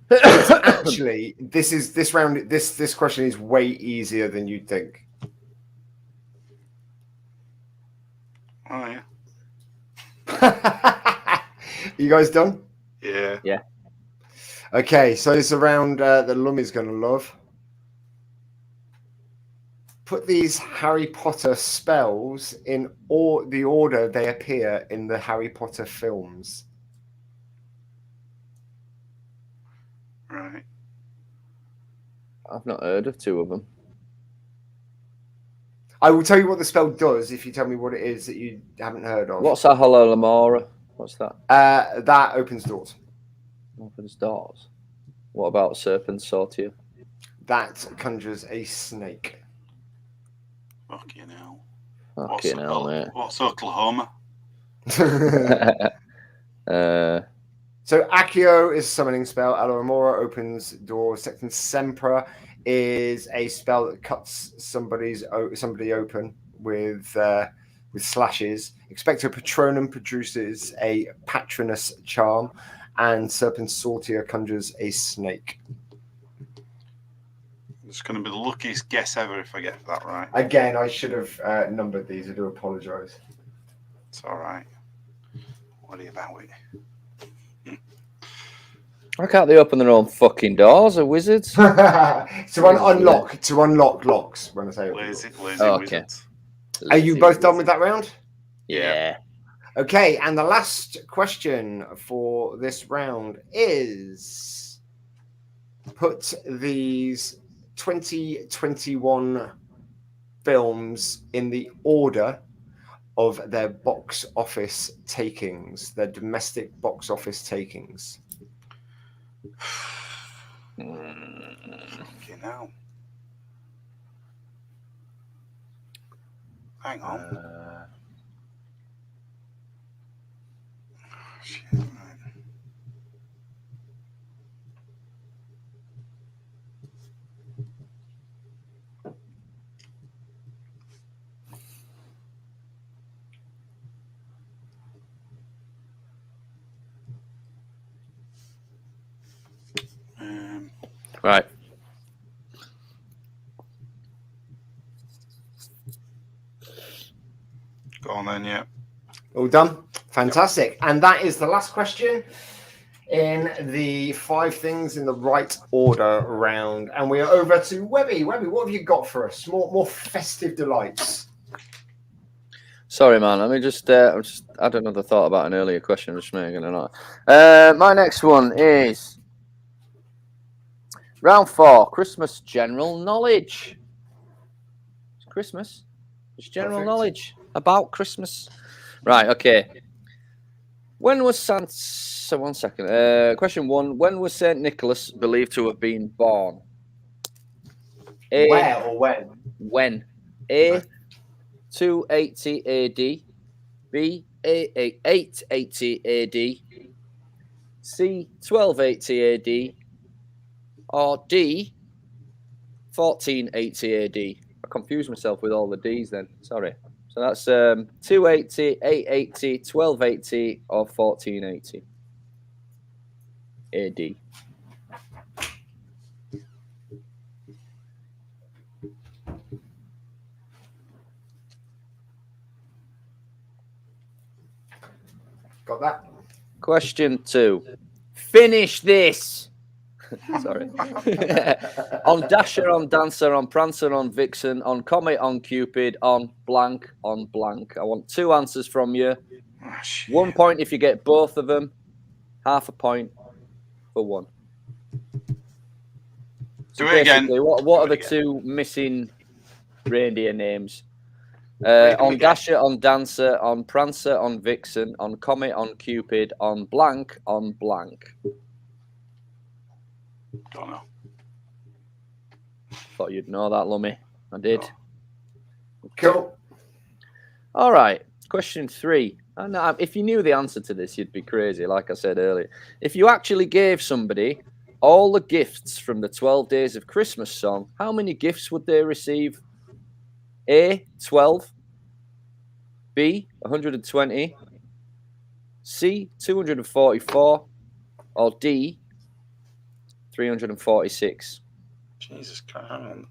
Actually, this question is way easier than you'd think. Oh, yeah. You guys done? Yeah. Yeah. Okay, so it's around that Lumb is going to love. Put these Harry Potter spells in the order they appear in the Harry Potter films. Right. I've not heard of 2 of them. I will tell you what the spell does if you tell me what it is that you haven't heard of. What's that Hello Lamora? What's that? That opens doors. Opens doors. What about Serpent Sortier? That conjures a snake. Fucking hell. Fucking hell, mate. What's Oklahoma? So Accio is a summoning spell. Alohomora opens doors. Sectum Sempra is a spell that cuts somebody open with slashes. Expecto Patronum produces a Patronus charm, and Serpent Sortier conjures a snake. It's going to be the luckiest guess ever if I get that right. Again, I should have numbered these. I do apologise. It's all right. What are you about it? Why can't they open their own fucking doors? Are wizards? to unlock locks. When I say Lazy okay. wizards. Are you both done with that round? Yeah. Okay, and the last question for this round is: put these 2021 films in the order of their box office takings, their domestic box office takings. Fucking hell. Hang on. Shit, right. Right. Go on then, yeah. All done? Fantastic. And that is the last question in the 5 things in the right order round. And we are over to Webby. Webby, what have you got for us? More festive delights. Sorry, man. Let me just I had another thought about an earlier question. I'm just making it up. My next one is round 4, Christmas general knowledge. It's Christmas. It's general Perfect. knowledge about Christmas. Right, okay. When was Santa... So 1 second. Question 1. When was St. Nicholas believed to have been born? Where or when? When? A, 280 AD. B, 880 AD. C, 1280 AD. Or D, 1480 AD. I confused myself with all the Ds then. Sorry. So that's 280, 880, 1280, or 1480 AD. Got that? Question 2. Finish this. Sorry. On Dasher, on Dancer, on Prancer, on Vixen, on Comet, on Cupid, on blank, on blank. I want 2 answers from you. 1 point if you get both of them. Half a point for one. So do it again. What are the 2 missing reindeer names? Read them On again. Dasher, on Dancer, on Prancer, on Vixen, on Comet, on Cupid, on blank, on blank. Don't know. Thought you'd know that, Lummy. I did. Oh. Cool. All right. Question 3. And if you knew the answer to this, you'd be crazy, like I said earlier. If you actually gave somebody all the gifts from the 12 Days of Christmas song, how many gifts would they receive? A, 12. B, 120. C, 244. Or D, 346. Jesus Christ. Hang on.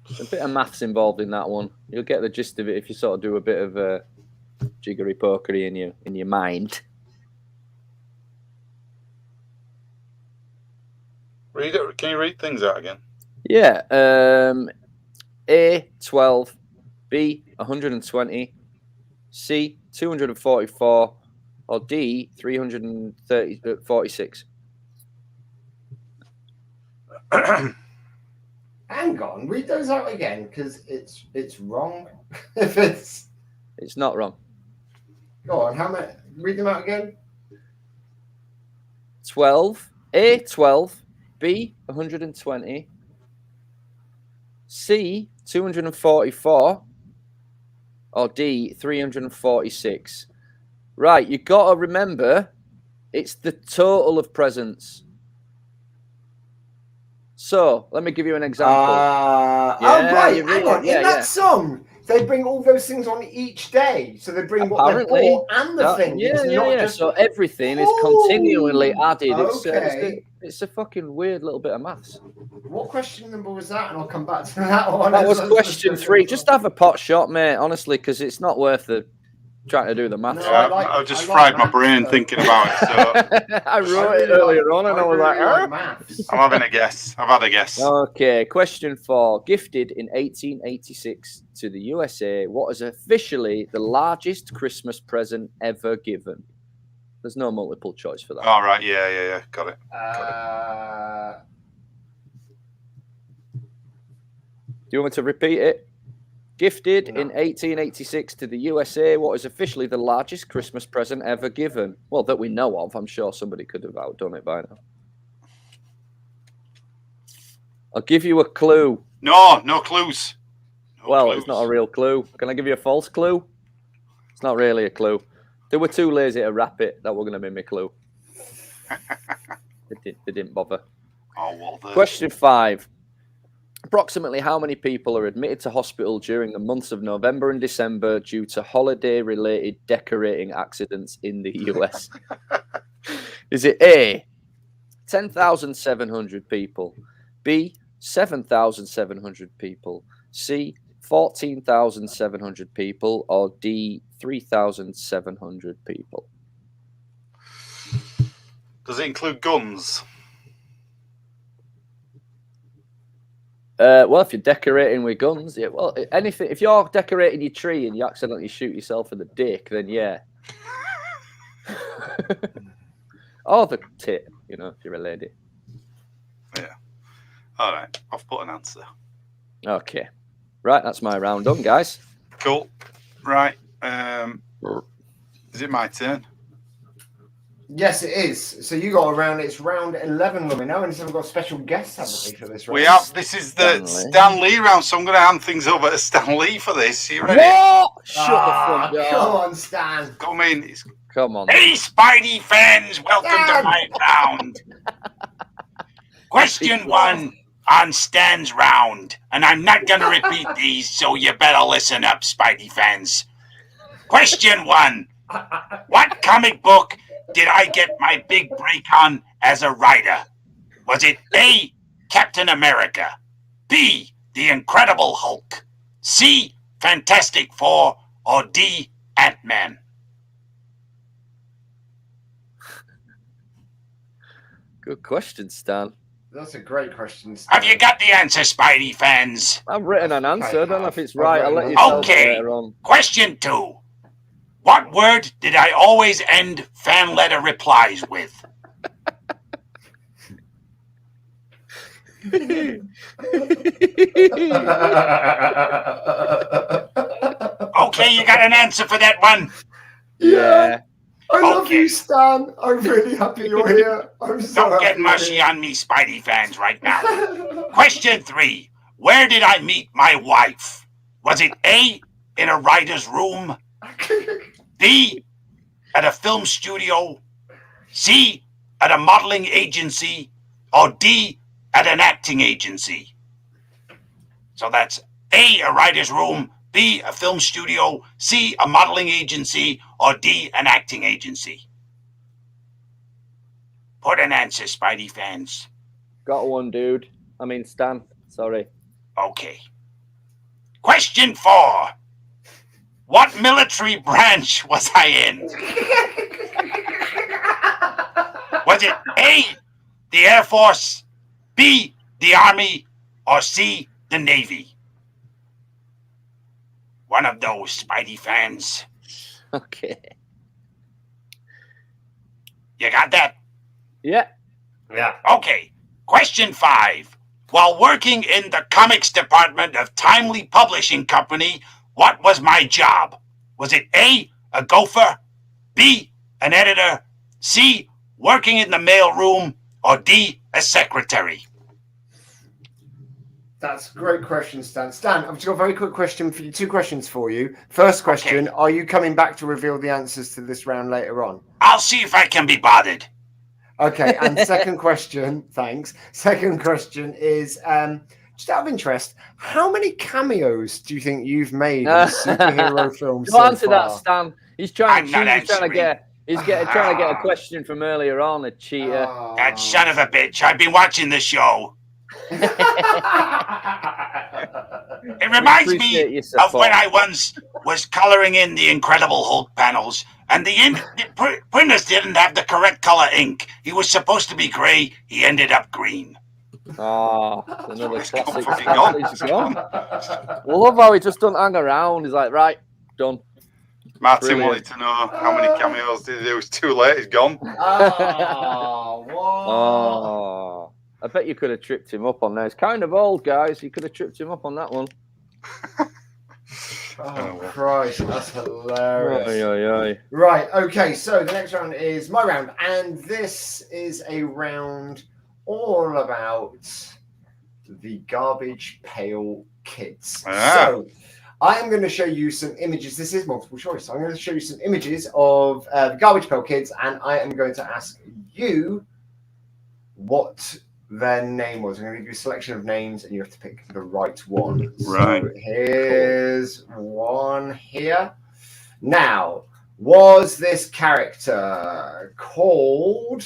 There's a bit of maths involved in that one. You'll get the gist of it if you sort of do a bit of jiggery pokery in your mind. Read it. Can you read things out again? Yeah. A, 12. B, 120. C, 244. Or D, 346. Hang on, read those out again because it's wrong. If it's not wrong. Go on, how many? Read them out again. 12. A, 12. B, 120. C, 244. Or D, 346. Right, you got to remember, it's the total of presents. So, let me give you an example. Oh, right. Hang on. In that song, they bring all those things on each day. So they bring what they bought and the thing. Yeah. So everything is continually added. Okay. It's a fucking weird little bit of maths. What question number was that? And I'll come back to that one. That was question 3. Just have a pot shot, mate, honestly, because it's not worth the trying to do the maths. No, I've just fried my brain thinking about it. So I wrote it earlier on, and I was like, maths. I'm having a guess. I've had a guess. Okay, question 4. Gifted in 1886 to the USA, what is officially the largest Christmas present ever given? There's no multiple choice for that. All right, yeah. Got it. Do you want me to repeat it? Gifted in 1886 to the USA, what is officially the largest Christmas present ever given? Well, that we know of. I'm sure somebody could have outdone it by now. I'll give you a clue. No clues. It's not a real clue. Can I give you a false clue? It's not really a clue. They were too lazy to wrap it. That was going to be my clue. They didn't bother. Oh, well, Question 5. Approximately how many people are admitted to hospital during the months of November and December due to holiday-related decorating accidents in the US? Is it A, 10,700 people, B, 7,700 people, C, 14,700 people, or D, 3,700 people? Does it include guns? Well, if you're decorating with guns, anything. If you're decorating your tree and you accidentally shoot yourself in the dick, then yeah. Or the tit, if you're a lady. Yeah. All right. I've put an answer. Okay. Right, that's my round done, guys. Cool. Right. Is it my turn? Yes, it is. So you got around. It's round 11, Lummy. Now, and we've got special guests, haven't we, for this round? We have. This is the Stan Lee round, so I'm going to hand things over to Stan Lee for this. You ready? What? Shut the front door. Come on, Stan. Come in. Come on. Hey, Spidey fans, welcome to my round. Question 1 on Stan's round, and I'm not going to repeat these, so you better listen up, Spidey fans. Question 1. What comic book did I get my big break on as a writer? Was it A, Captain America, B, The Incredible Hulk, C, Fantastic Four, or D, Ant-Man? Good question, Stan. That's a great question, Stan. Have you got the answer, Spidey fans? I've written an answer. I don't know if it's right. I'll let you tell me later on. Question 2. What word did I always end fan letter replies with? Okay, you got an answer for that one? Yeah. I love you, Stan. I'm really happy you're here. I'm so Don't get mushy on me, Spidey fans, right now. Question 3. Where did I meet my wife? Was it A, in a writer's room, B, at a film studio, C, at a modeling agency, or D, at an acting agency? So that's A, a writer's room, B, a film studio, C, a modeling agency, or D, an acting agency. Put an answer, Spidey fans. Got one, dude. I mean, Stan. Sorry. Okay. Question 4. What military branch was I in? Was it A, the Air Force, B, the Army, or C, the Navy? One of those, Spidey fans. Okay. You got that? Yeah. Yeah. Okay. Question 5. While working in the comics department of Timely Publishing Company, what was my job? Was it A, a gopher, B, an editor, C, working in the mail room, or D, a secretary? That's a great question, Stan. Stan, I've just got a very quick question for you. 2 questions for you. First question, Are you coming back to reveal the answers to this round later on? I'll see if I can be bothered. Okay, and second question, thanks. Second question is, just out of interest, how many cameos do you think you've made in superhero films so answer far? that, Stan. He's trying to get a Ah. question from earlier on, a cheater. That son of a bitch. I've been watching the show. It reminds me of when I once was coloring in the Incredible Hulk panels, and the printers didn't have the correct color ink. He was supposed to be gray. He ended up green. Oh, another classic. He's gone. I love how he just don't hang around. He's like, right, done. Martin Brilliant. wanted to know how many cameos did he do. It was too late. He's gone. Oh, what? Oh, I bet you could have tripped him up on that. It's kind of old, guys. You could have tripped him up on that one. Oh, Christ, that's hilarious. Oy, oy, oy. Right, okay, so the next round is my round, and this is a round all about the Garbage Pail Kids. So I am going to show you some images. This is multiple choice. So I'm going to show you some images of the Garbage Pail Kids, and I am going to ask you what their name was. I'm going to give you a selection of names, and you have to pick the right one. Right. So here's one here. Now, was this character called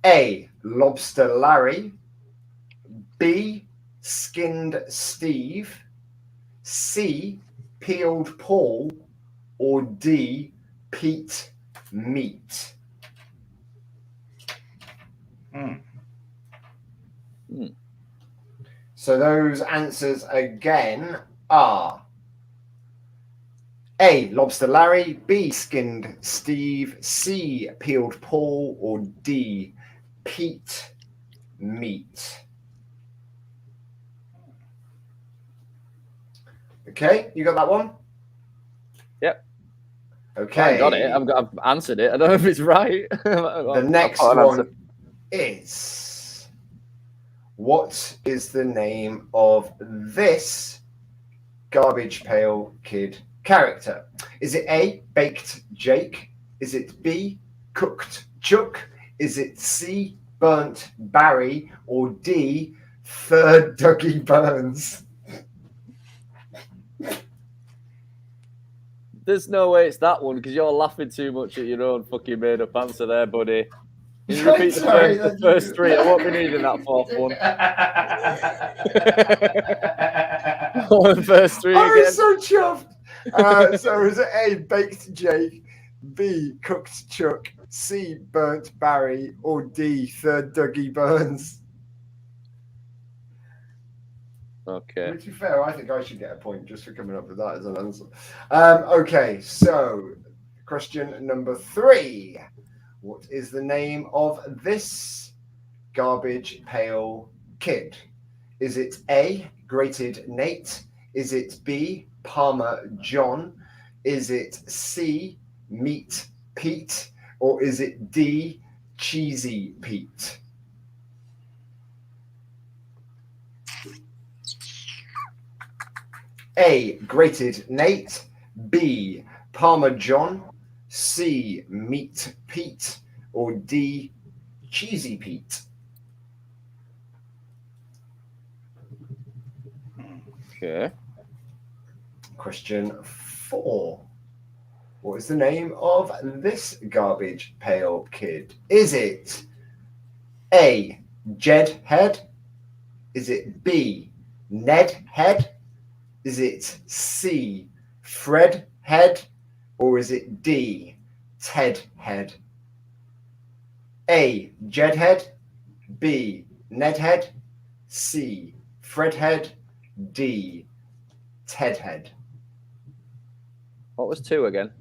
A, Lobster Larry, B, Skinned Steve, C, Peeled Paul, or D, Pete Meat? So those answers again are A, Lobster Larry, B, Skinned Steve, C, Peeled Paul, or D, Pete Meat. Okay, you got that one? Yep. Okay. I got it. I've answered it. I don't know if it's right. The next one is, what is the name of this Garbage Pail Kid character? Is it A, Baked Jake? Is it B, Cooked Chuck? Is it C, Burnt Barry? Or D, Third Dougie Burns? There's no way it's that one because you're laughing too much at your own fucking made up answer there, buddy. Can you repeat the first three? I won't be needing that fourth one. The first three again. I was so chuffed. So is it A, Baked Jake, B, Cooked Chuck, C, Burnt Barry, or D, Third Dougie Burns? Okay. To be fair, I think I should get a point just for coming up with that as an answer. Okay, so question number 3. What is the name of this Garbage Pail Kid? Is it A, Grated Nate? Is it B, Palmer John? Is it C, Meat Pete? Or is it D, Cheesy Pete? A, Grated Nate. B, Palmer John. C, Meat Pete. Or D, Cheesy Pete? Okay. Question 4. What is the name of this Garbage Pail Kid? Is it A, Jed Head? Is it B, Ned Head? Is it C, Fred Head? Or is it D, Ted Head? A, Jed Head. B, Ned Head. C, Fred Head. D, Ted Head. What was 2 again?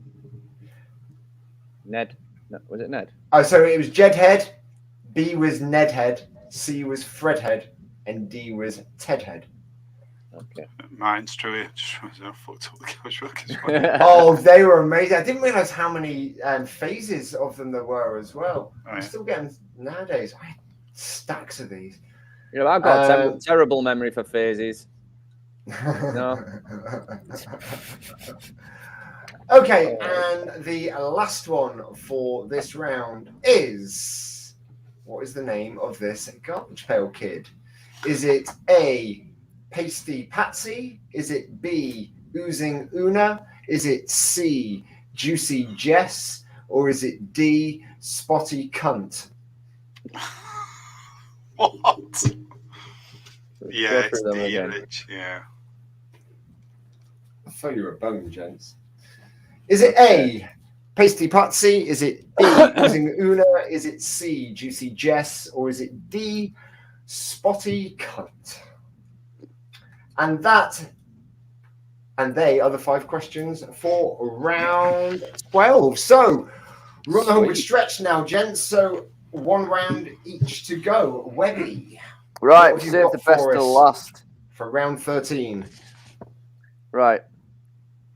Ned. No, was it Ned? Oh, so it was Jed Head. B was Ned Head. C was Fred Head. And D was Ted Head. Okay. Mine's true. I fucked up the couch work as well. Oh, they were amazing. I didn't realize how many phases of them there were as well. Oh, yeah. I'm still getting nowadays. I had stacks of these. You know, I've got a terrible memory for phases. No. Okay, and the last one for this round is, what is the name of this Garbage Pail Kid? Is it A, Pasty Patsy? Is it B, Oozing Una? Is it C, Juicy Jess? Or is it D, Spotty Cunt? What? Yeah, it's D, Rich. Yeah. I thought you were a bone, gents. Is it A, Pasty Patsy? Is it B, Oozing Una? Is it C, Juicy Jess? Or is it D, Spotty Cunt? And they are the 5 questions for round 12. So we're on the homeward stretch now, gents. So 1 round each to go. Webby. Right, save the best till last. For round 13. Right.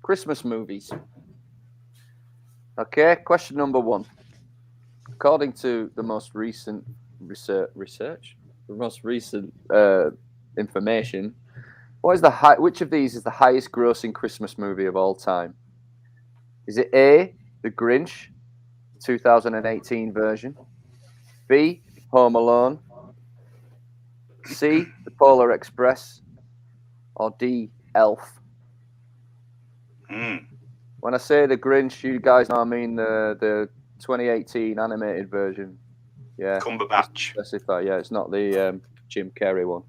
Christmas movies. Okay, question number 1. According to the most recent research, the most recent information, which of these is the highest grossing Christmas movie of all time? Is it A, The Grinch, 2018 version? B, Home Alone? C, The Polar Express? Or D, Elf? When I say The Grinch, you guys know I mean the 2018 animated version. Yeah. Cumberbatch. Specify. Yeah, it's not the Jim Carrey one.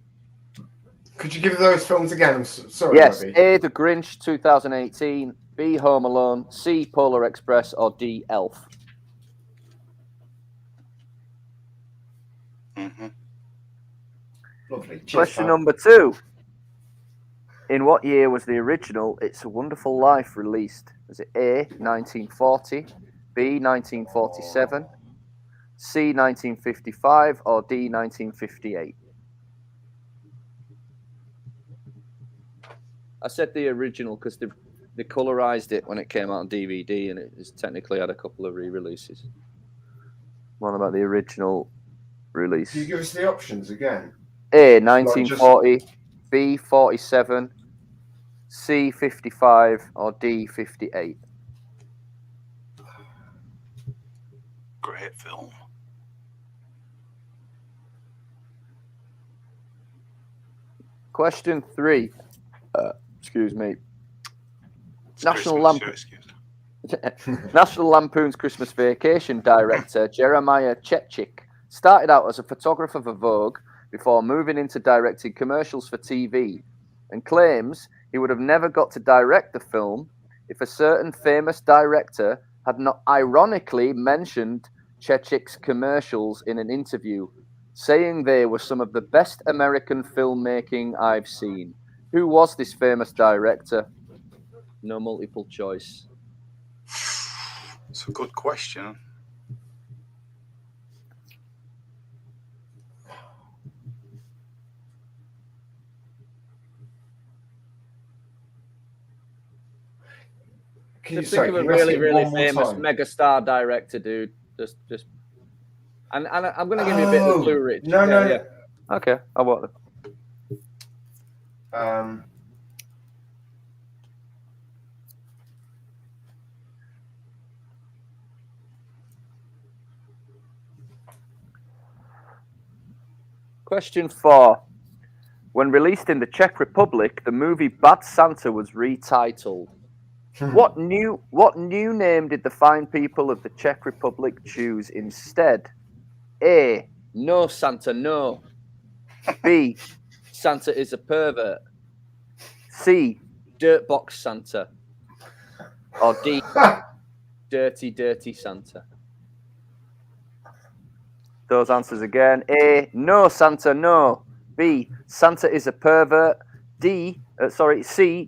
Could you give those films again? I'm sorry. Yes, Webby. A, The Grinch 2018, B, Home Alone, C, Polar Express, or D, Elf. Lovely. Cheers, Question pal. number 2. In what year was the original It's a Wonderful Life released? Was it A, 1940, B, 1947, C, 1955, or D, 1958? I said the original because they colorized it when it came out on DVD, and it has technically had a couple of re-releases. What about the original release? Can you give us the options again? A, 1940, B, 47, C, 55, or D, 58. Great film. Question 3. Excuse me. National Lampoon's Christmas Vacation director Jeremiah Chechik started out as a photographer for Vogue before moving into directing commercials for TV, and claims he would have never got to direct the film if a certain famous director had not ironically mentioned Chechik's commercials in an interview, saying they were some of the best American filmmaking I've seen. Who was this famous director? No multiple choice. It's a good question. Think of a really, really famous megastar director, dude. Just, and I'm going to give you a bit of a clue, Rich. No. Okay, I want them. Question 4. When released in the Czech Republic, the movie Bad Santa was retitled. What new name did the fine people of the Czech Republic choose instead? A. No Santa, no. B. Santa is a pervert. C. Dirtbox Santa. Or D. Dirty, dirty Santa. Those answers again. A. No Santa, no. B. Santa is a pervert. C.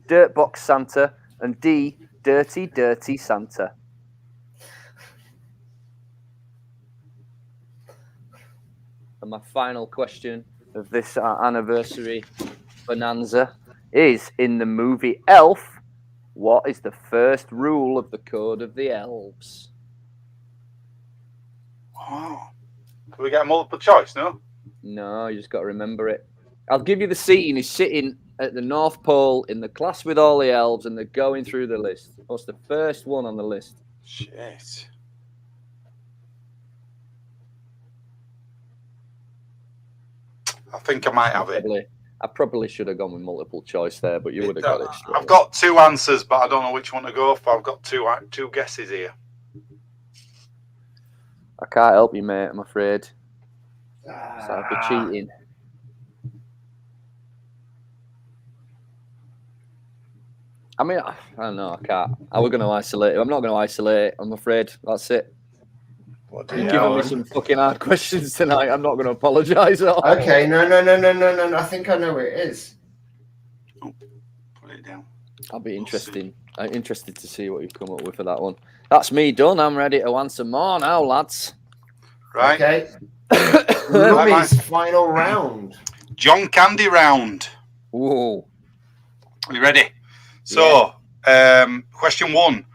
Dirtbox Santa. And D. Dirty, dirty Santa. And my final question of this anniversary bonanza is, in the movie Elf, what is the first rule of the Code of the Elves? Oh. Can we get a multiple choice, no? No, you just got to remember it. I'll give you the scene. He's sitting at the North Pole in the class with all the elves, and they're going through the list. What's the first one on the list? Shit. I think I might have it. I probably should have gone with multiple choice there, but you would have got it straight. I've got two answers, but I don't know which one to go for. I've got two guesses here. I can't help you, mate, I'm afraid. So I'd be cheating. I mean, I don't know. I can't. I was going to isolate it. I'm not going to isolate it. I'm afraid. That's it. What You've given me some fucking hard questions tonight. I'm not going to apologise at all. Okay, no. I think I know what it is. Oh, put it down. I'll be interested to see what you come up with for that one. That's me done. I'm ready to answer more now, lads. Right. Okay. Lummy's final round. John Candy round. Whoa. Are you ready? So, question 1.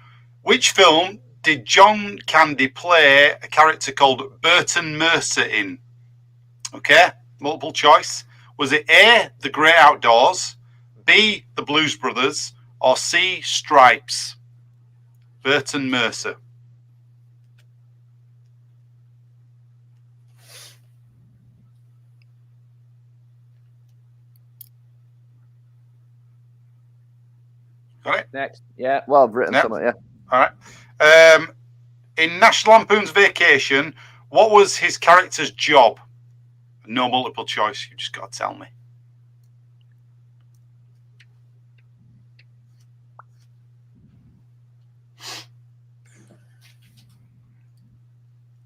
Which film did John Candy play a character called Burton Mercer in? Okay, multiple choice. Was it A, The Great Outdoors, B, The Blues Brothers, or C, Stripes? Burton Mercer. Got it? Next. Yeah, well, I've written something, yeah. All right. In National Lampoon's Vacation, what was his character's job? No multiple choice. You just got to tell me.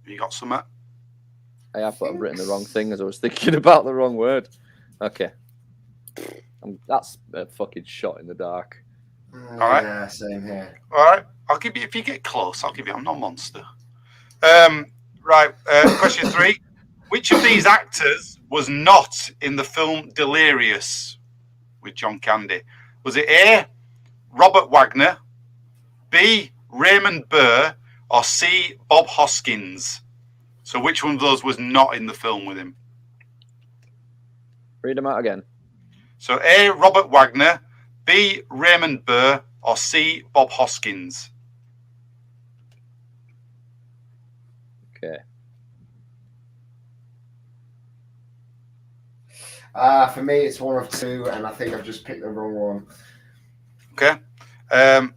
You got some, Matt? I have, but I've written the wrong thing as I was thinking about the wrong word. Okay. That's a fucking shot in the dark. All right. Yeah, same here. All right. I'll give you, if you get close, I'll give you, I'm not a monster. Right. Question 3. Which of these actors was not in the film Delirious with John Candy? Was it A, Robert Wagner, B. Raymond Burr, or C. Bob Hoskins? So which one of those was not in the film with him? Read them out again. So A. Robert Wagner, B. Raymond Burr, or C. Bob Hoskins? Okay. For me, it's one of two, and I think I've just picked the wrong one. Okay.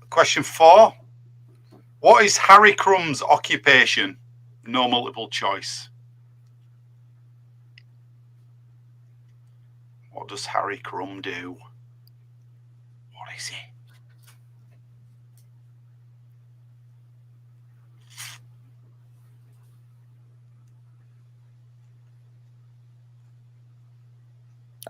Question 4. What is Harry Crumb's occupation? No multiple choice. What does Harry Crumb do? What is it?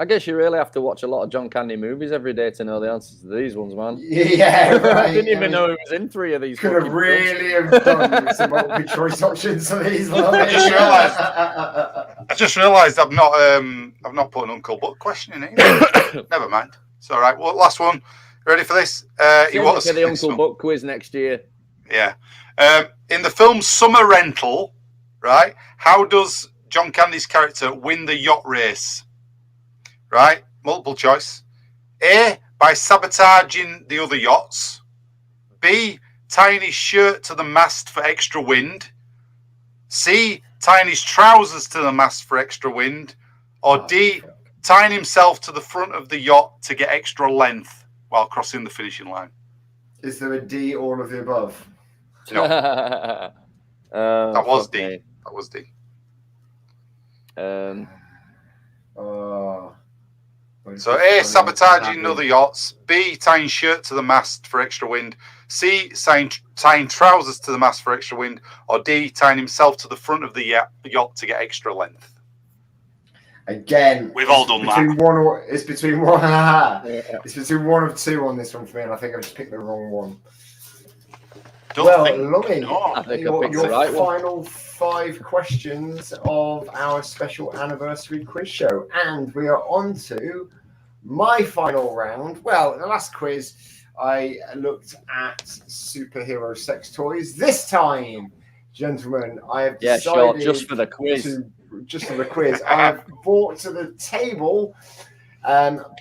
I guess you really have to watch a lot of John Candy movies every day to know the answers to these ones, man. Yeah, right. I didn't even know he was in 3 of these. Could have really have done with some multiple choice options for these ones. I just realised I've not put an Uncle Buck question in it. Never mind. It's all right. Well, last one. Ready for this? He was for the Uncle Buck quiz next year. Yeah. In the film Summer Rental, right? How does John Candy's character win the yacht race? Right? Multiple choice. A, by sabotaging the other yachts. B, tying his shirt to the mast for extra wind. C, tying his trousers to the mast for extra wind. Or D, tying himself to the front of the yacht to get extra length while crossing the finishing line. Is there a D, all of the above? No. That was D. Me. That was D. So A, sabotaging other yachts. B, tying shirt to the mast for extra wind. C, tying trousers to the mast for extra wind. Or D, tying himself to the front of the yacht to get extra length. Again, we've all done that. It's between one of two on this one for me, and I think I've just picked the wrong one. Lummy, I think your right final 5 questions of our special anniversary quiz show, and we are on to my final round. Well, in the last quiz, I looked at superhero sex toys. This time, gentlemen, I have decided just for the quiz. I have brought to the table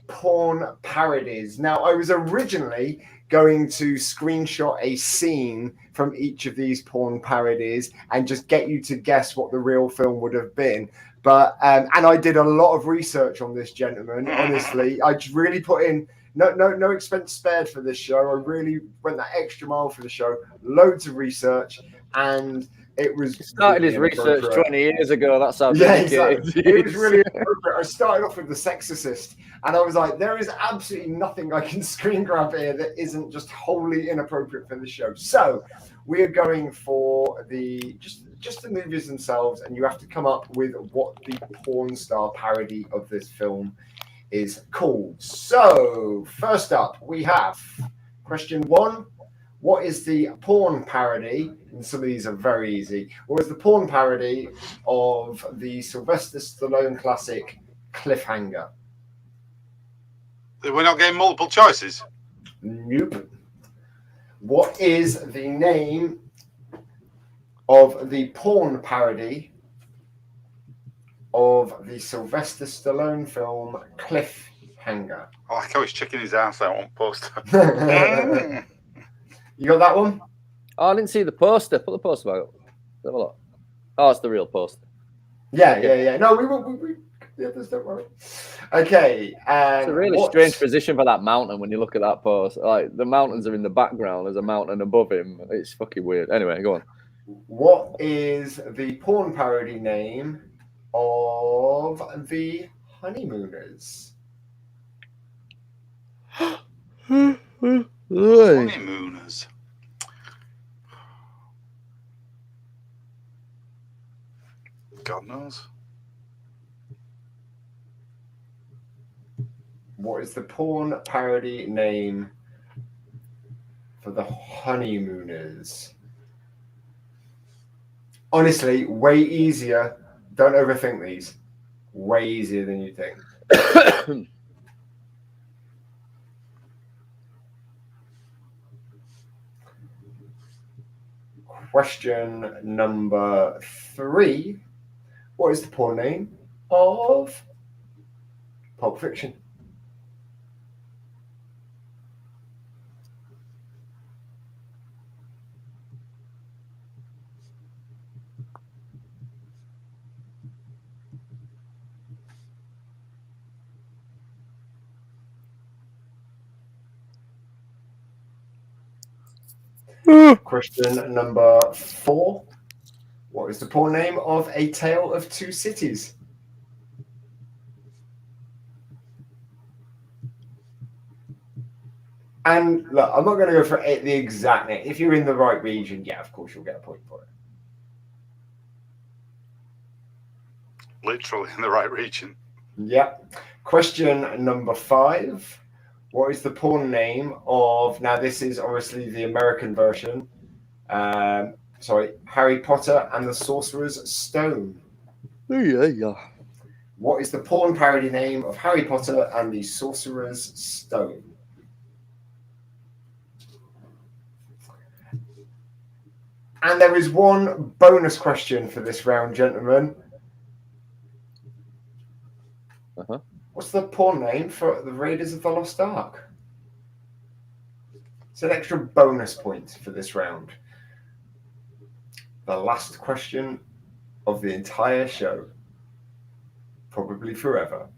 porn parodies. Now, I was originally going to screenshot a scene from each of these porn parodies and just get you to guess what the real film would have been. But and I did a lot of research on this, gentlemen. Honestly, I just really put in no expense spared for this show. I really went that extra mile for the show. Loads of research, and it was. He started his research 20 years ago. That's how exactly. It was really appropriate. I started off with The Sexorcist, and I was like, there is absolutely nothing I can screen grab here that isn't just wholly inappropriate for the show. So we are going for just the movies themselves, and you have to come up with what the porn star parody of this film is called. So first up, we have question 1. What is the porn parody? And some of these are very easy. What is the porn parody of the Sylvester Stallone classic Cliffhanger? We're not getting multiple choices? Nope. What is the name of the porn parody of the Sylvester Stallone film Cliffhanger? I like how he's checking his ass out on poster. You got that one? Oh, I didn't see the poster. Put the poster back up. Have a look. Oh, it's the real poster. Yeah. No, we don't worry. Okay. It's a really strange position for that mountain when you look at that post. Like, the mountains are in the background. There's a mountain above him. It's fucking weird. Anyway, go on. What is the porn parody name of the Honeymooners? Honeymooners. God knows. What is the porn parody name for the Honeymooners? Honestly, way easier. Don't overthink these. Way easier than you think. Question number 3. What is the porn name of Pulp Fiction? Question number 4. What is the porn name of A Tale of Two Cities? And look, I'm not going to go for the exact name. If you're in the right region, yeah, of course you'll get a point for it. Literally in the right region. Yep. Question number 5. What is the porn name of? Now, this is obviously the American version. Harry Potter and the Sorcerer's Stone. Yeah. What is the porn parody name of Harry Potter and the Sorcerer's Stone? And there is one bonus question for this round, gentlemen. Uh-huh. What's the porn name for the Raiders of the Lost Ark? It's an extra bonus point for this round. The last question of the entire show. Probably forever.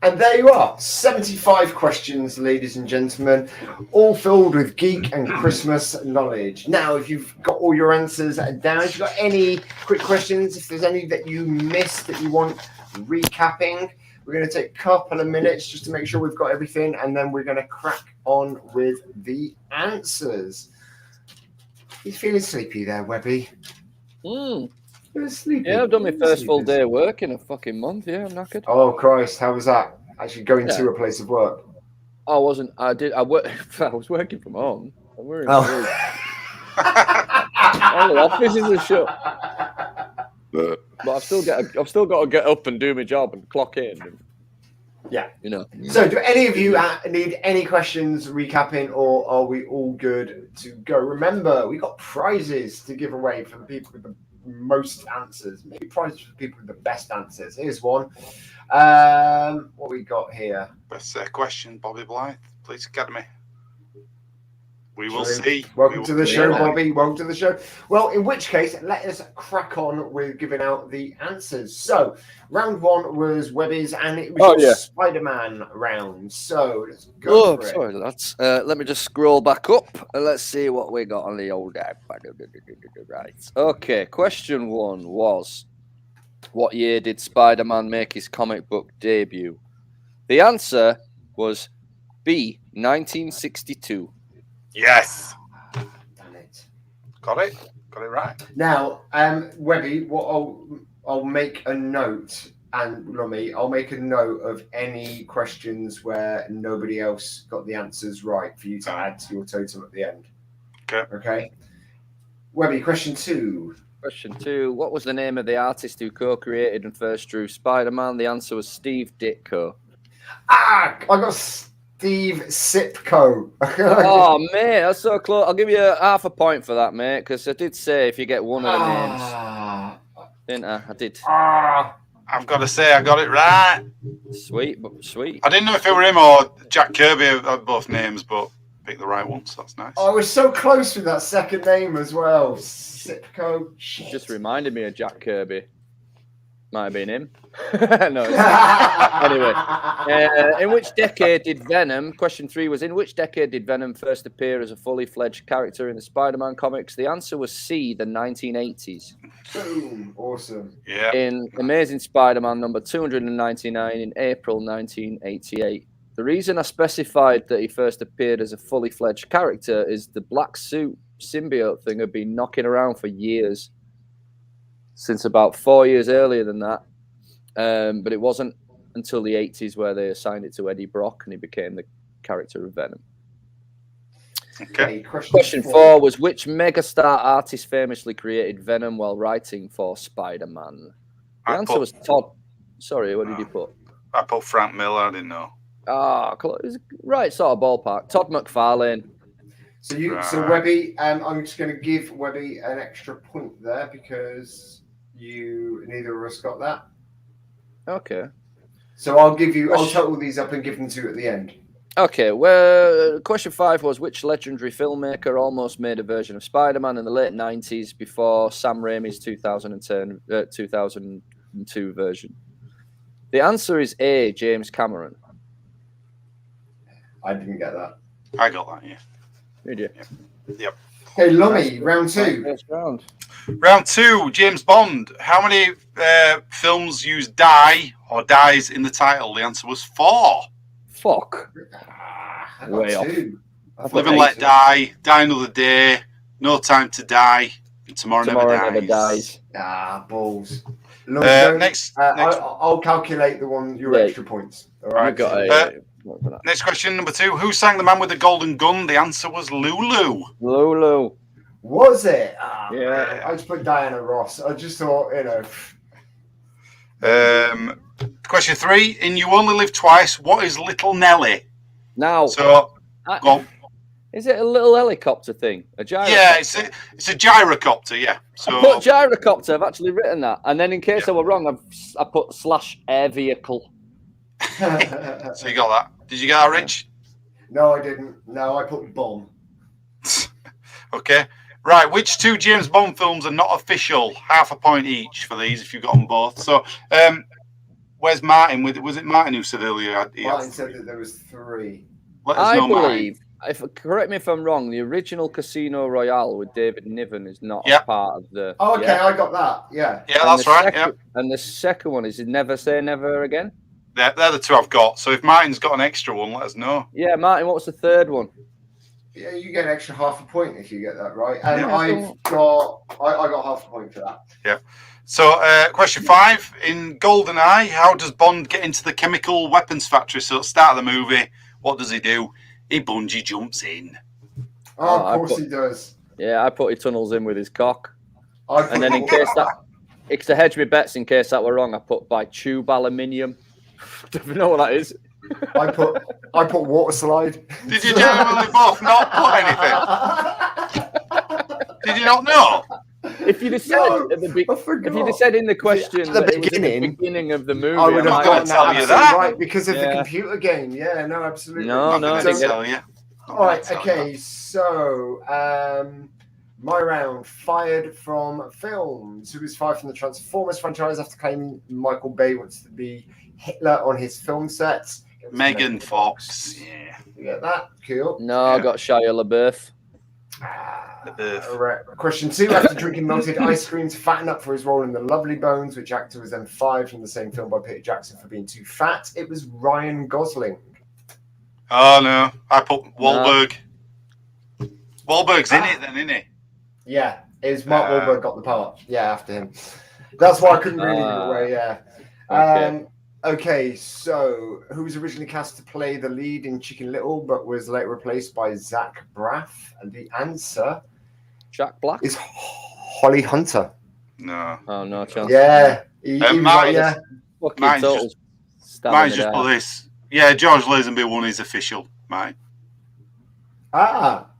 And there you are, 75 questions, ladies and gentlemen, all filled with geek and Christmas knowledge. Now, if you've got all your answers down, if you've got any quick questions, if there's any that you missed that you want recapping, we're going to take a couple of minutes just to make sure we've got everything, and then we're going to crack on with the answers. You feeling sleepy there, Webby? Sleepy. Yeah, I've done my first full day of work in a fucking month. Yeah, I'm knackered. Oh Christ, how was that? Actually going to a place of work? I wasn't. I was working from home. All the offices are shut. But I've still got to get up and do my job and clock in. And, yeah, you know. So, do any of you need any questions recapping, or are we all good to go? Remember, we got prizes to give away for the people with the most answers. Maybe prizes for the people with the best answers. Here's one. What we got here? Best question, Bobby Blythe, Police Academy. We will see. Welcome to the show, Bobby. Welcome to the show. Well, in which case, let us crack on with giving out the answers. So, round 1 was Webby's, and it was Spider-Man round. So, let's go for it. Sorry, lads. Let me just scroll back up and let's see what we got on the old app. Right. Okay, question 1 was, what year did Spider-Man make his comic book debut? The answer was B, 1962. Yes. Damn it. Got it right. Now, Webby, what I'll make a note, and Lummy, I'll make a note of any questions where nobody else got the answers right for you to add to your totem at the end. Okay. Webby, question 2. Question 2. What was the name of the artist who co-created and first drew Spider-Man? The answer was Steve Ditko. I got Steve Sipko. Oh, mate, that's so close. I'll give you half a point for that, mate, because I did say if you get one of the names. Didn't I? I did. I've got to say I got it right. Sweet. I didn't know if it were him or Jack Kirby, both names, but picked the right one, so that's nice. I was so close with that second name as well. Sipko. Just reminded me of Jack Kirby. Might have been him. No. Anyway, in which decade did Venom? Question 3 was, in which decade did Venom first appear as a fully fledged character in the Spider-Man comics? The answer was C, the 1980s. Boom! Awesome. Yeah. In Amazing Spider-Man number 299 in April 1988. The reason I specified that he first appeared as a fully fledged character is the black suit symbiote thing had been knocking around for years. Since about 4 years earlier than that. But it wasn't until the 80s where they assigned it to Eddie Brock and he became the character of Venom. Okay. Question 4 was, which megastar artist famously created Venom while writing for Spider-Man? The answer was Todd. Sorry, what did you put? I put Frank Miller, I didn't know. Right sort of ballpark. Todd McFarlane. So Webby, I'm just going to give Webby an extra point there because neither of us got that. Okay. So I'll total these up and give them to you at the end. Okay, well, question 5 was which legendary filmmaker almost made a version of Spider-Man in the late 90s before Sam Raimi's 2002 version? The answer is A, James Cameron. I didn't get that. I got that, yeah. Did you? Yep. Okay, Lummy, round 2. First round. Round 2, James Bond. How many films use die or dies in the title? The answer was 4. Fuck. I got Way 2. Live and Let Die, Die Another Day, No Time to Die, and Tomorrow Never Dies. Balls. Next. I'll calculate your extra points. All right. I've got next question, number 2. Who sang The Man with the Golden Gun? The answer was Lulu. Lulu. Was it? Yeah. I just put Diana Ross. I just thought, Question 3. In You Only Live Twice, what is Little Nelly? Now, So, go on. Is it a little helicopter thing? A gyrocopter? Yeah, it's a gyrocopter, yeah. So I put gyrocopter, I've actually written that. And then in case I were wrong, I put /air vehicle. So you got that. Did you get that, Rich? No, I didn't. No, I put bomb. Okay. Right, which 2 James Bond films are not official? Half a point each for these if you got them both. So, where's Martin? Was it Martin who said earlier? Martin said that there was 3. Let us know, believe, correct me if I'm wrong, the original Casino Royale with David Niven is not part of the... Oh, okay, I got that, yeah. Yeah, that's right, And the second one is Never Say Never Again? They're the 2 I've got. So if Martin's got an extra one, let us know. Yeah, Martin, what's the third one? Yeah, you get an extra half a point if you get that right. And I got half a point for that. Yeah. So question 5. In GoldenEye, how does Bond get into the chemical weapons factory? So at the start of the movie, what does he do? He bungee jumps in. Oh, of course he does. Yeah, I put he tunnels in with his cock. And then in case to hedge my bets, in case that were wrong, I put by tube aluminium. Do you know what that is? I put water slide. Did you genuinely both not put anything? Did you not know? If you'd have said if you'd have said in the question at the beginning of the movie, I would have gotten that right because of the computer game. Yeah, no, absolutely. No, I didn't tell you. All right, okay. So, my round. Fired from films. Who was fired from the Transformers franchise after claiming Michael Bay wants to be Hitler on his film sets? Megan Fox. Yeah. You get that? Cool. No, I got Shia LaBeouf. Right. Question 2. After drinking melted ice cream to fatten up for his role in The Lovely Bones, which actor was then fired from the same film by Peter Jackson for being too fat, it was Ryan Gosling. Oh, no. I put Wahlberg. No. Wahlberg's in it then, isn't he? Yeah. It was Mark Wahlberg got the part. Yeah, after him. That's why I couldn't really give it away, yeah. Okay, so who was originally cast to play the lead in Chicken Little, but was later replaced by Zach Braff? And the answer, Jack Black, is Holly Hunter. No. Oh no chance. Yeah, mine's just put this. Yeah, George Lazenby won his official. Mine.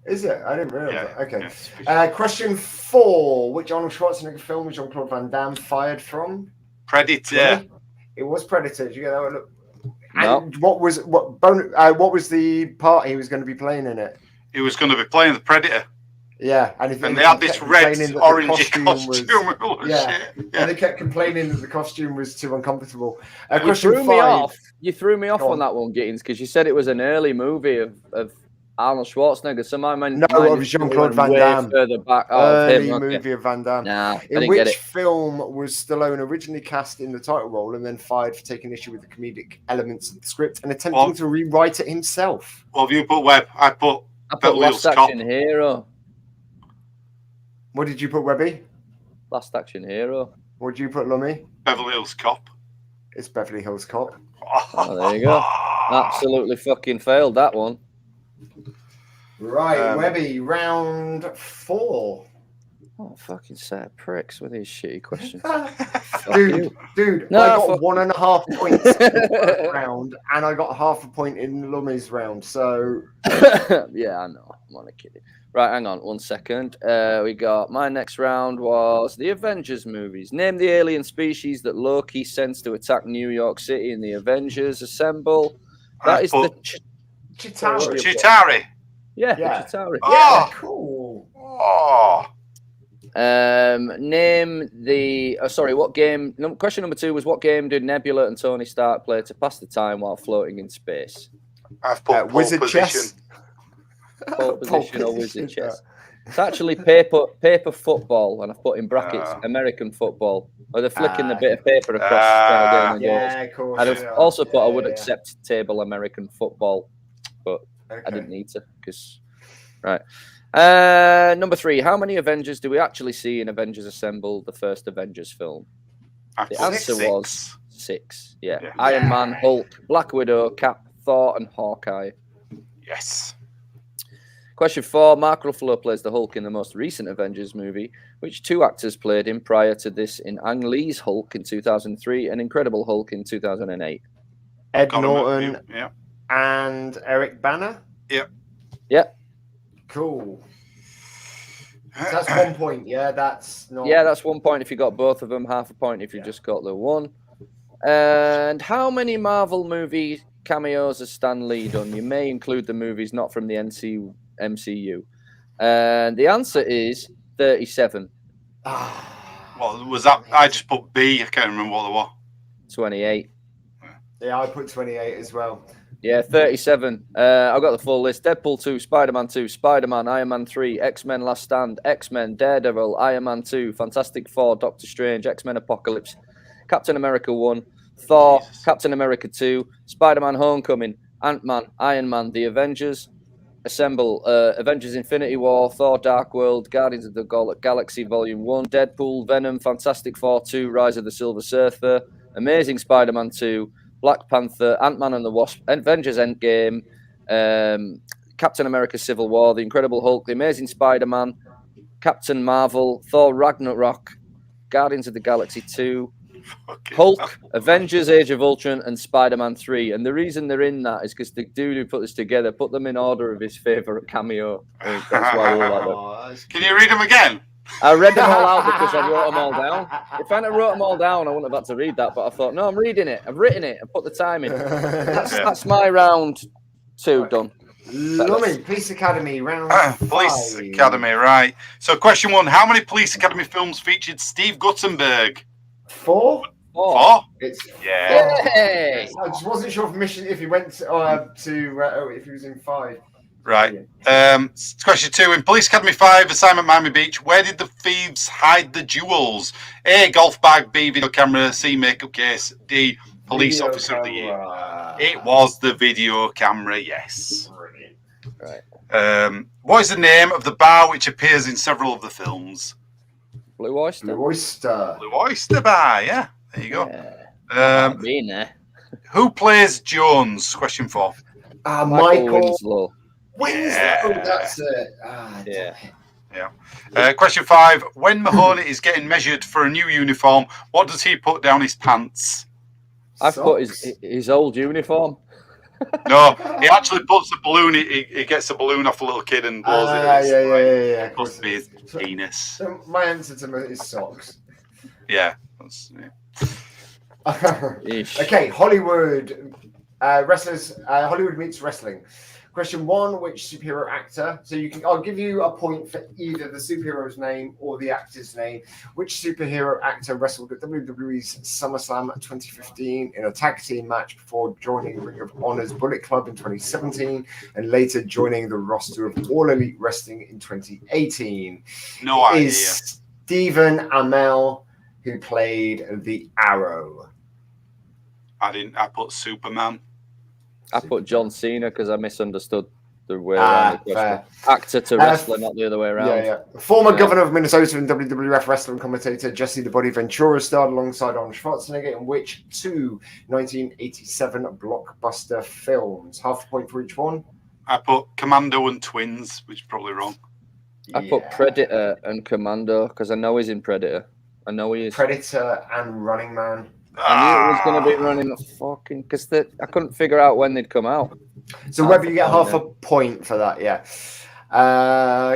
Is it? I didn't realize that. Okay. Yeah, question 4: which Arnold Schwarzenegger film was Jean-Claude Van Damme fired from? Predator. It was Predator. Did you get that one? Look. No. And what was the part he was going to be playing in it? He was going to be playing the Predator. Yeah, and they had this red, orangey costume. And they kept complaining that the costume was too uncomfortable. You threw me off. You threw me off on that one, Gittins, because you said it was an early movie of Arnold Schwarzenegger. So my mind, it was Jean-Claude Van Damme. Further back, movie of Van Damme. Nah, in which film was Stallone originally cast in the title role and then fired for taking issue with the comedic elements of the script and attempting to rewrite it himself? What have you put, Webb? I put Last Action Hero. What did you put, Webby? Last Action Hero. What did you put, Lummy? Beverly Hills Cop. It's Beverly Hills Cop. Oh, there you go. Absolutely fucking failed that one. Right, Webby, round 4. Oh, fucking set of pricks with these shitty questions. Dude, No, I got 1.5 points in the first round, and I got half a point in Lummy's round. So yeah, I know. I'm only kidding. Right, hang on 1 second. We got my next round was the Avengers movies. Name the alien species that Loki sends to attack New York City in the Avengers Assemble. That is the Chitauri. Chitauri. Yeah, Yeah. the Chitauri. Yeah, cool. Oh. Name the. Sorry, what game? Question number 2 was what game did Nebula and Tony Stark play to pass the time while floating in space? I've put Wizard position. chess. Pole position or wizard chess? It's actually paper football, and I've put in brackets American football. Or they're flicking the bit of paper across down the goals. Of course. I'd have also put I would accept table American football, but I didn't need to because right. Number 3. How many Avengers do we actually see in Avengers Assemble, the first Avengers film? The answer was 6. Yeah. Iron Man, Hulk, Black Widow, Cap, Thor, and Hawkeye. Yes. Question 4. Mark Ruffalo plays the Hulk in the most recent Avengers movie. Which 2 actors played him prior to this in Ang Lee's Hulk in 2003 and Incredible Hulk in 2008? Ed Norton and Eric Bana? Yep. Cool. So that's 1 point. Yeah, that's not. Yeah, that's 1 point if you got both of them. Half a point if you just got the one. And how many Marvel movie cameos has Stan Lee done? You may include the movies not from the MCU. And the answer is 37. Well, was that? I just put B. I can't remember what they were. 28. Yeah, I put 28 as well. Yeah, 37. I've got the full list. Deadpool 2, Spider-Man 2, Spider-Man, Iron Man 3, X-Men Last Stand, X-Men, Daredevil, Iron Man 2, Fantastic Four, Doctor Strange, X-Men Apocalypse, Captain America 1, Thor, Captain America 2, Spider-Man Homecoming, Ant-Man, Iron Man, The Avengers, Assemble, Avengers Infinity War, Thor Dark World, Guardians of the Galaxy Volume 1, Deadpool, Venom, Fantastic Four 2, Rise of the Silver Surfer, Amazing Spider-Man 2, Black Panther, Ant-Man and the Wasp, Avengers Endgame, Captain America Civil War, The Incredible Hulk, The Amazing Spider-Man, Captain Marvel, Thor Ragnarok, Guardians of the Galaxy 2, Hulk, Avengers Age of Ultron, and Spider-Man 3. And the reason they're in that is because the dude who put this together put them in order of his favourite cameo. That's why we like that. Can you read them again? I read them all out because I wrote them all down. If I hadn't wrote them all down, I wouldn't have had to read that. But I thought, no, I'm reading it. I've written it. I put the time in. That's my round 2 done. Lummy, Police Academy, round 5. Police Academy, right. So question 1, how many Police Academy films featured Steve Guttenberg? 4? 4? It's Yay! I just wasn't sure if he went if he was in 5. Right. Question 2. In Police Academy 5, Assignment Miami Beach, where did the thieves hide the jewels? A, golf bag, B, video camera, C, makeup case, D, police officer of the year. It was the video camera, yes. Brilliant. Right. What is the name of the bar which appears in several of the films? Blue Oyster. Blue Oyster. Blue Oyster Bar, yeah. There you go. Yeah. Been there. Who plays Jones? Question 4. Michael Winslow. Winslow. Oh, that's it. Yeah. Question 5. When Mahoney is getting measured for a new uniform, what does he put down his pants? I've put his old uniform. No, he actually puts a balloon. He gets a balloon off a little kid and blows it. Yeah. Must be his penis. So my answer to is socks. Yeah. Okay, Hollywood wrestlers. Hollywood meets wrestling. Question 1: which superhero actor? So I'll give you a point for either the superhero's name or the actor's name. Which superhero actor wrestled at WWE's SummerSlam 2015 in a tag team match before joining Ring of Honor's Bullet Club in 2017 and later joining the roster of All Elite Wrestling in 2018? No idea. Is Stephen Amell, who played the Arrow? I put Superman. I put John Cena because I misunderstood the way around the question. Actor to wrestler, not the other way around. Yeah. Former governor of Minnesota and WWF wrestling commentator Jesse the Body Ventura starred alongside Arnold Schwarzenegger in which 2 1987 blockbuster films? Half a point for each one. I put Commando and Twins, which is probably wrong. I put Predator and Commando because I know he's in Predator. I know he is. Predator and Running Man. I knew it was going to be running the fucking because I couldn't figure out when they'd come out. So whether you get half a point for that, yeah.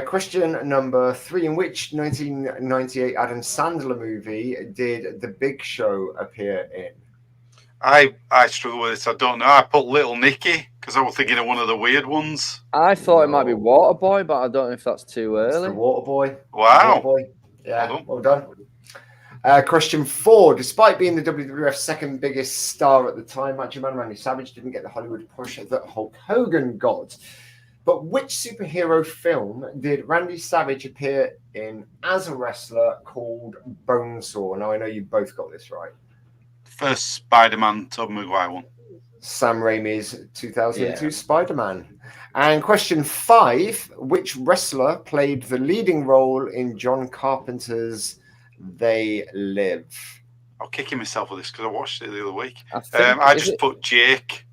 Question number 3: in which 1998 Adam Sandler movie did The Big Show appear in? I struggle with this. I don't know. I put Little Nicky because I was thinking of one of the weird ones. I thought it might be Waterboy, but I don't know if that's too early. It's the Waterboy. Wow. Waterboy. Yeah, well done. Question 4: despite being the WWF's second biggest star at the time, Macho Man Randy Savage didn't get the Hollywood push that Hulk Hogan got. But which superhero film did Randy Savage appear in as a wrestler called Bonesaw? Now, I know you both got this right. First Spider-Man, Tobey Maguire one. Sam Raimi's 2002 Spider-Man. And question 5: which wrestler played the leading role in John Carpenter's They Live? I'm kicking myself with this because I watched it the other week. I just put Jake.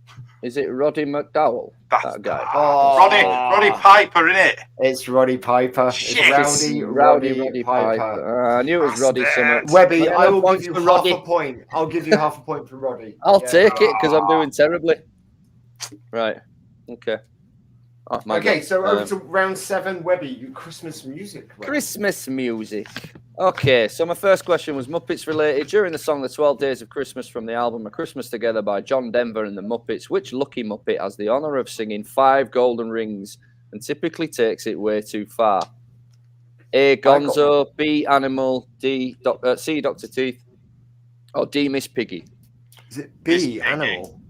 Is it Roddy McDowell? That guy. Roddy Piper, isn't it? It's Roddy Piper. Shit. It's Roddy Piper. I knew it was Roddy somewhere. Webby, I will give you half a point. I'll give you half a point for Roddy. I'll take it because I'm doing terribly. Right. Okay. Oh, okay, so over to round 7, Webby, Christmas music. Webby. Christmas music. Okay, so my first question was Muppets related. During the song The 12 Days of Christmas from the album A Christmas Together by John Denver and the Muppets, which lucky Muppet has the honour of singing 5 golden rings and typically takes it way too far? A, Gonzo, B, Animal, C, Dr. Teeth, or D, Miss Piggy? Is it B, Animal?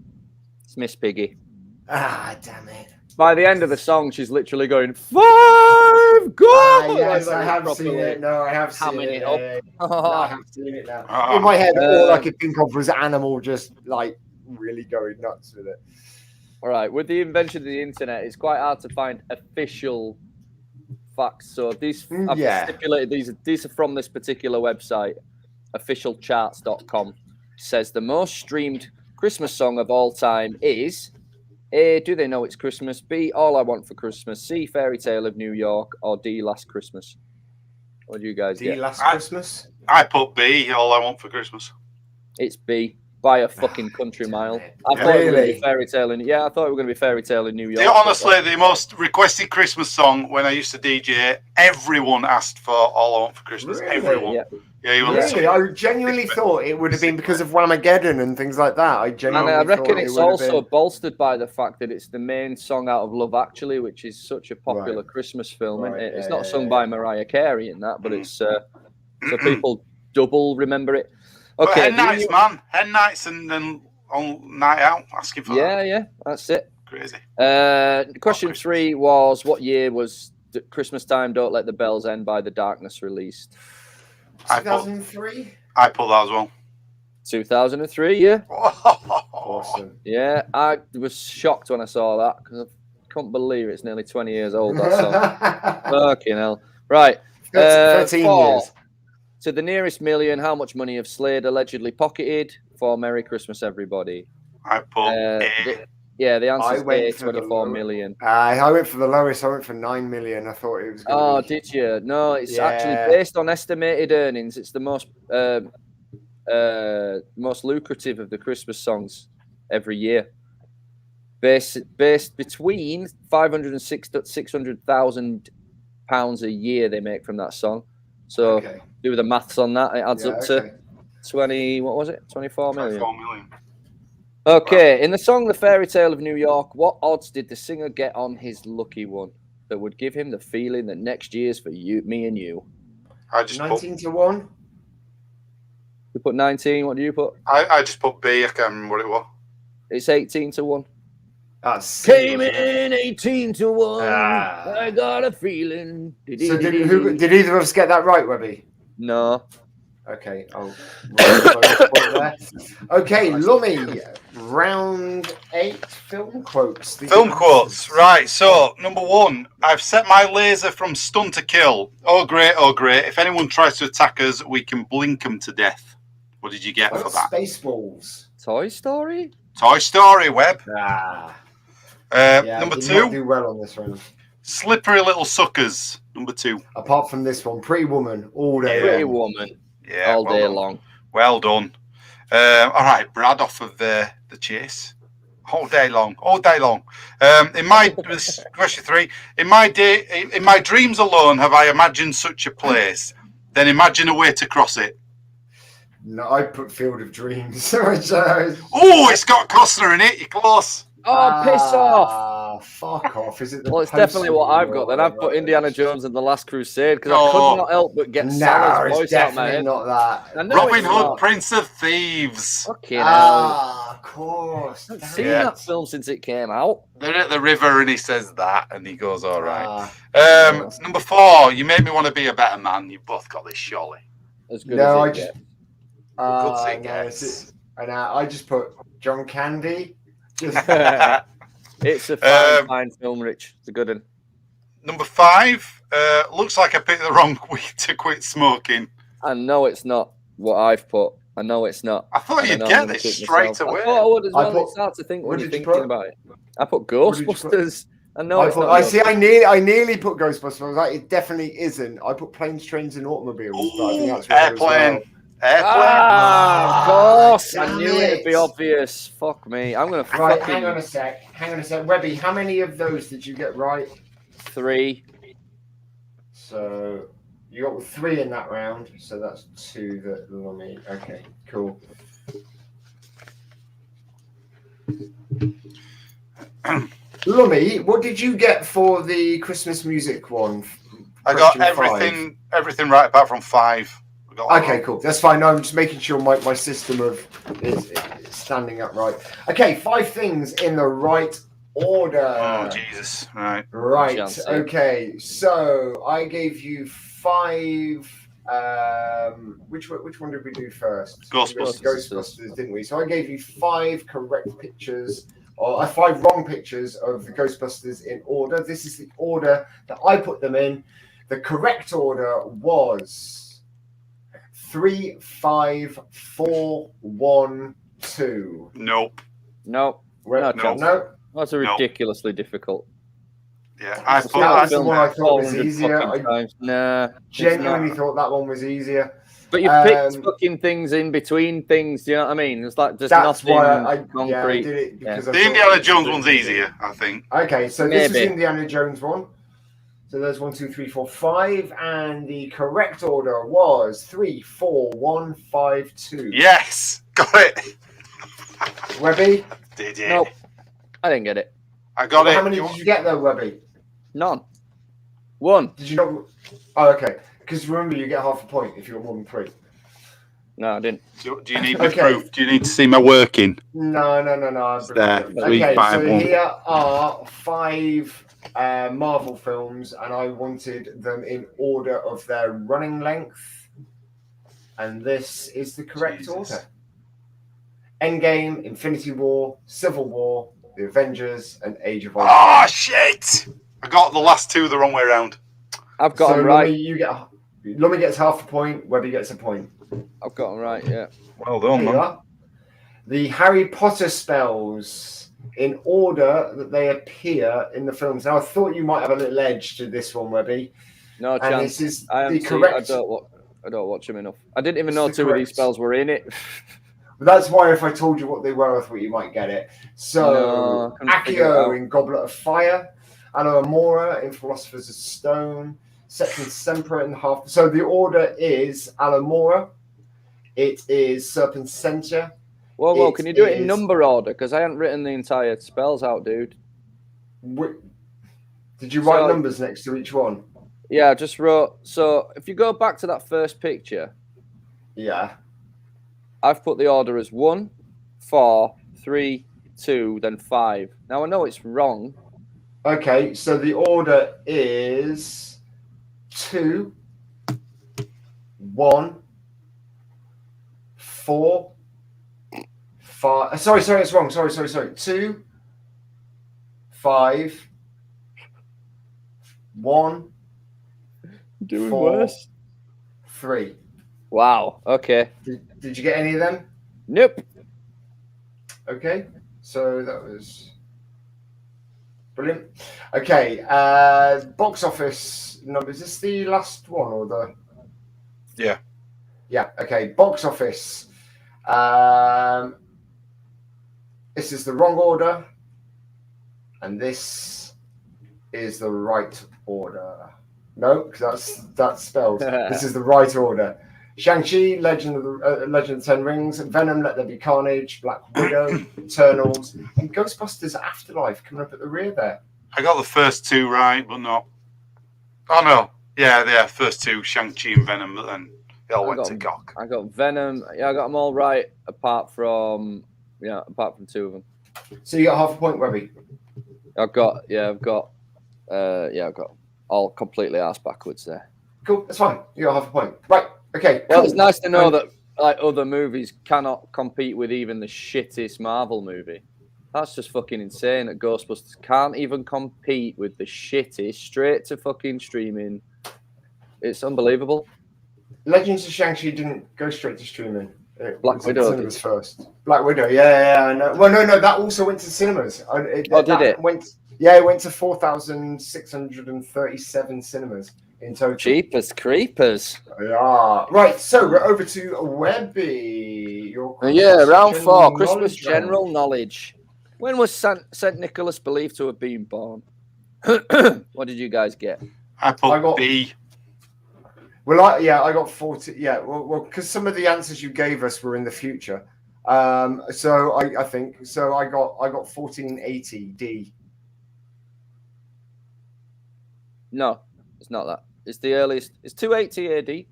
It's Miss Piggy. Ah, damn it. By the end of the song, she's literally going, 5 gold! Yes, I have seen it. No, I have seen it. I have seen it now. In my head, all I could think of was Animal just like really going nuts with it. All right. With the invention of the internet, it's quite hard to find official facts. So these I've stipulated these are from this particular website, officialcharts.com. Says the most streamed Christmas song of all time is A, Do They Know It's Christmas? B, All I Want for Christmas? C, Fairy Tale of New York? Or D, Last Christmas? What do you guys get? D, Last Christmas? I put B, All I Want for Christmas. It's B, by a fucking country mile. I thought it was going to be Fairy Tale in I thought it was going to be Fairy Tale in New York. Honestly, the most requested Christmas song when I used to DJ, everyone asked for All I Want for Christmas. Really? Everyone. Yeah. Really? I genuinely thought it would have been because of Whamageddon and things like that. And I reckon it's also bolstered by the fact that it's the main song out of Love Actually, which is such a popular Christmas film. Isn't it? It's not sung by Mariah Carey in that, but it's so people double remember it. Okay, Hen nights, man. Hen nights and then on night out asking for that. Yeah, that's it. Crazy. Question 3 was what year was Christmas Time Don't Let the Bells End by The Darkness released? 2003? I put that as well. 2003, yeah. Awesome. Yeah, I was shocked when I saw that because I couldn't believe it's nearly 20 years old, that song. Fucking hell. Right. 13 years. To the nearest million, how much money have Slade allegedly pocketed for Merry Christmas, everybody? I put the answer is 24 million. I went for the lowest. I went for 9 million. I thought it was going to be... did you? No, it's actually based on estimated earnings. It's the most lucrative of the Christmas songs every year. Based between 500 and 600,000 pounds a year they make from that song. So do the maths on that. It adds up to 20. What was it? 24 million. 24 million. Okay, in the song The Fairy Tale of New York, what odds did the singer get on his lucky one that would give him the feeling that next year's for you, me and you? I just 19 to 1. You put 19, what do you put? I just put B, I can't remember what it was. It's 18 to 1. That's Came in 18 to 1. I got a feeling. So did either of us get that right, Webby? No. Okay, okay, Lummy, round 8 film quotes. Film quotes, right. So, number 1, I've set my laser from stun to kill. Oh, great, oh, great. If anyone tries to attack us, we can blink them to death. What did you get for that? Spaceballs. Toy Story? Toy Story, Webb. Number 2. Do well on this one. Slippery little suckers. Number 2. Apart from this one, Pretty Woman, all day Pretty long. Woman, Yeah, all well day done. long. Well done. All right, Brad off of the chase. All day long. In my question 3, in my dreams alone have I imagined such a place. Then imagine a way to cross it. No, I put Field of Dreams. Which, Oh, it's got Costner in it. You're close. Oh, piss off! Fuck off! Is it the Well, it's definitely what Postman I've got. Then or I've put Indiana whatever? Jones and the Last Crusade because I Oh. could not help but get No, Salah's it's voice out my definitely head. not that. I know Robin it's Hood, not. Prince of Thieves. Fucking hell. Of course. I haven't Damn seen it. that film since it came out. They're at the river and he says that and he goes, all right. Ah, Number 4, you made me want to be a better man. You both got this, surely. As good no, I as it just. gets. Good it No, gets. and I just put John Candy. Just It's a fine film, Rich. It's a good one. Number 5, looks like I picked the wrong week to quit smoking. I know it's not what I've put. I know it's not. I thought And you'd know I'm get gonna this kick straight myself. away. I thought I would as I well. put- It's hard to think what when you're did you thinking put? about it. I put What did you put? Ghostbusters. I know I it's put, not. I yours. see. I nearly put Ghostbusters. I was like, it definitely isn't. I put Planes, Trains, and Automobiles. But I think that's wrong as Airplane. well. Ah, of course. I Damn knew it'd be it. obvious. Fuck me. I'm gonna Right, fucking hang on a sec. Webby, how many of those did you get right? 3. So you got 3 in that round. So that's 2 that Lummy. Okay, cool. Lummy, what did you get for the Christmas music one? I got Question 5. everything right apart from 5. I got one Okay, wrong. cool. That's fine. No, I'm just making sure my system is standing up right. Okay, 5 things in the right order. Oh, Jesus. Right. Right. Chance, yeah. Okay. So I gave you 5. Which one did we do first? Ghostbusters. Ghostbusters, didn't we? So I gave you 5 correct pictures, or 5 wrong pictures of the Ghostbusters in order. This is the order that I put them in. The correct order was 3, 5, 4, 1, 2. Nope. No. Well, No chance. no. That's a ridiculously difficult. Yeah, I That put was the that. one I thought was 400 easier. fucking I times. Nah. it's genuinely not. thought that one was easier. But you picked Um, fucking things in between things. Do you know what I mean? It's like just That's nothing why I concrete. did it because I The thought Indiana it was Jones a bit one's easier. easier, I think. Okay, so this was Maybe. Indiana Jones one. So there's 1, 2, 3, 4, 5, and the correct order was 3, 4, 1, 5, 2. Yes, got it. Webby, Did you? Nope. I didn't get it. I got it. how many did you get though, Webby? None. 1. Did you not? Oh, okay. Because remember, you get half a point if you got more than 3. No, I didn't. Do you need me Okay. proof? Do you need to see my working? No. It's there. Okay, 3, 5, so 1. here are 5 Marvel films, and I wanted them in order of their running length. And this is the correct Jesus. order. Endgame, Infinity War, Civil War, The Avengers, and Age of Ultron. Oh, shit! I got the last 2 the wrong way around. I've got so them right. Lummy gets half a point, Webby gets a point. I've got them right, yeah. Well Here done, you man. are. The Harry Potter spells in order that they appear in the films. Now, I thought you might have a little edge to this one, Webby. No And chance. this is I the haven't correct. I don't watch them enough. I didn't even It's know the 2 of these correct- spells were in it. That's why if I told you what they were, I thought you might get it. So, No, I couldn't figure it Accio out. in Goblet of Fire, Alamora in Philosopher's Stone, Second Semper in Half. So the order is Alamora, it is Serpent Center. Whoa, It can you do it in is- number order? Because I hadn't written the entire spells out, dude. Did you write So- numbers next to each one? Yeah, I just wrote. So if you go back to that first picture, Yeah. I've put the order as 1, 4, 3, 2, then 5. Now I know it's wrong. Okay, so the order is 2, 1, 4, 5. Sorry, it's wrong. Sorry. 2, 5, 1, Doing 4, worse. 3. Wow. Okay. Did you get any of them? Nope. Okay, so that was brilliant. Okay, box office number. Is this the last one or the? Yeah. Yeah. Okay. Box office. This is the wrong order, and this is the right order. No, because that's spelled. This is the right order. Shang-Chi, Legend of the Ten Rings, Venom, Let There Be Carnage, Black Widow, Eternals, and Ghostbusters Afterlife coming up at the rear there. I got the first two right, but not. Oh no, yeah, first two, Shang-Chi and Venom, but then they all went to cock. I got Venom. Yeah, I got them all right, apart from two of them. So you got half a point, Webby. I've got all completely ass backwards there. Cool, that's fine. You got half a point. Right. Okay. Well, cool. it's nice to know that like other movies cannot compete with even the shittest Marvel movie. That's just fucking insane that Ghostbusters can't even compete with the shittest straight to fucking streaming. It's unbelievable. Legends of Shang-Chi didn't go straight to streaming. Black Widow cinemas first. Black Widow, yeah, no. Well, no, that also went to cinemas. Did it? It went to 4,637 cinemas in total. Jeepers creepers. Yeah. Right, so we're over to Webby. Round 4, Christmas general knowledge. When was St. Nicholas believed to have been born? What did you guys get? I got B. Well, I got 40. Yeah, well, because some of the answers you gave us were in the future. So I think so. I got 1480 D. No, it's not that. It's the earliest. It's 280 AD.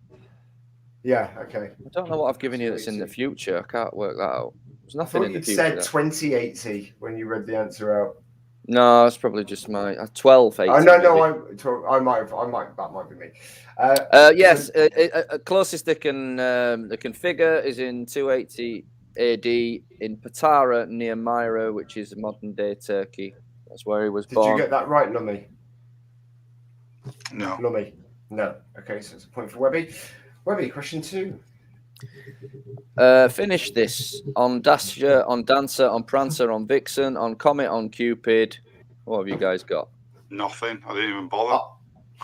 Yeah. Okay. I don't know what I've given you that's in the future. I can't work that out. There's nothing in the future. You said 2080 when you read the answer out. No, it's probably just my 1280. Oh no, I might. That might be me. Yes, closest they can figure is in 280 AD in Patara near Myra, which is modern day Turkey. That's where he was born. Did you get that right, Lummy? No. Lummy? No. Okay, so it's a point for Webby. Webby, question 2. Finish this on Dasher, on Dancer, on Prancer, on Vixen, on Comet, on Cupid. What have you guys got? Nothing. I didn't even bother.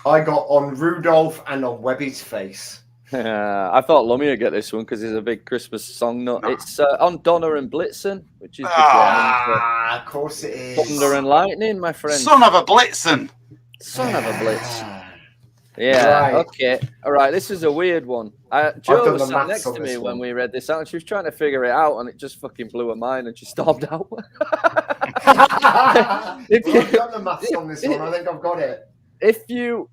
I got on Rudolph and on Webby's face. I thought Lummy would get this one because it's a big Christmas song. No, it's on Donner and Blitzen, which is of course it is. Thunder and Lightning, my friend. Son of a Blitzen. Son of a Blitz. Yeah, right. Okay. All right, this is a weird one. Joe was sat next to me when we read this out. She was trying to figure it out, and it just fucking blew her mind, and she stormed out. I've done the maths on this one. I think I've got it. If you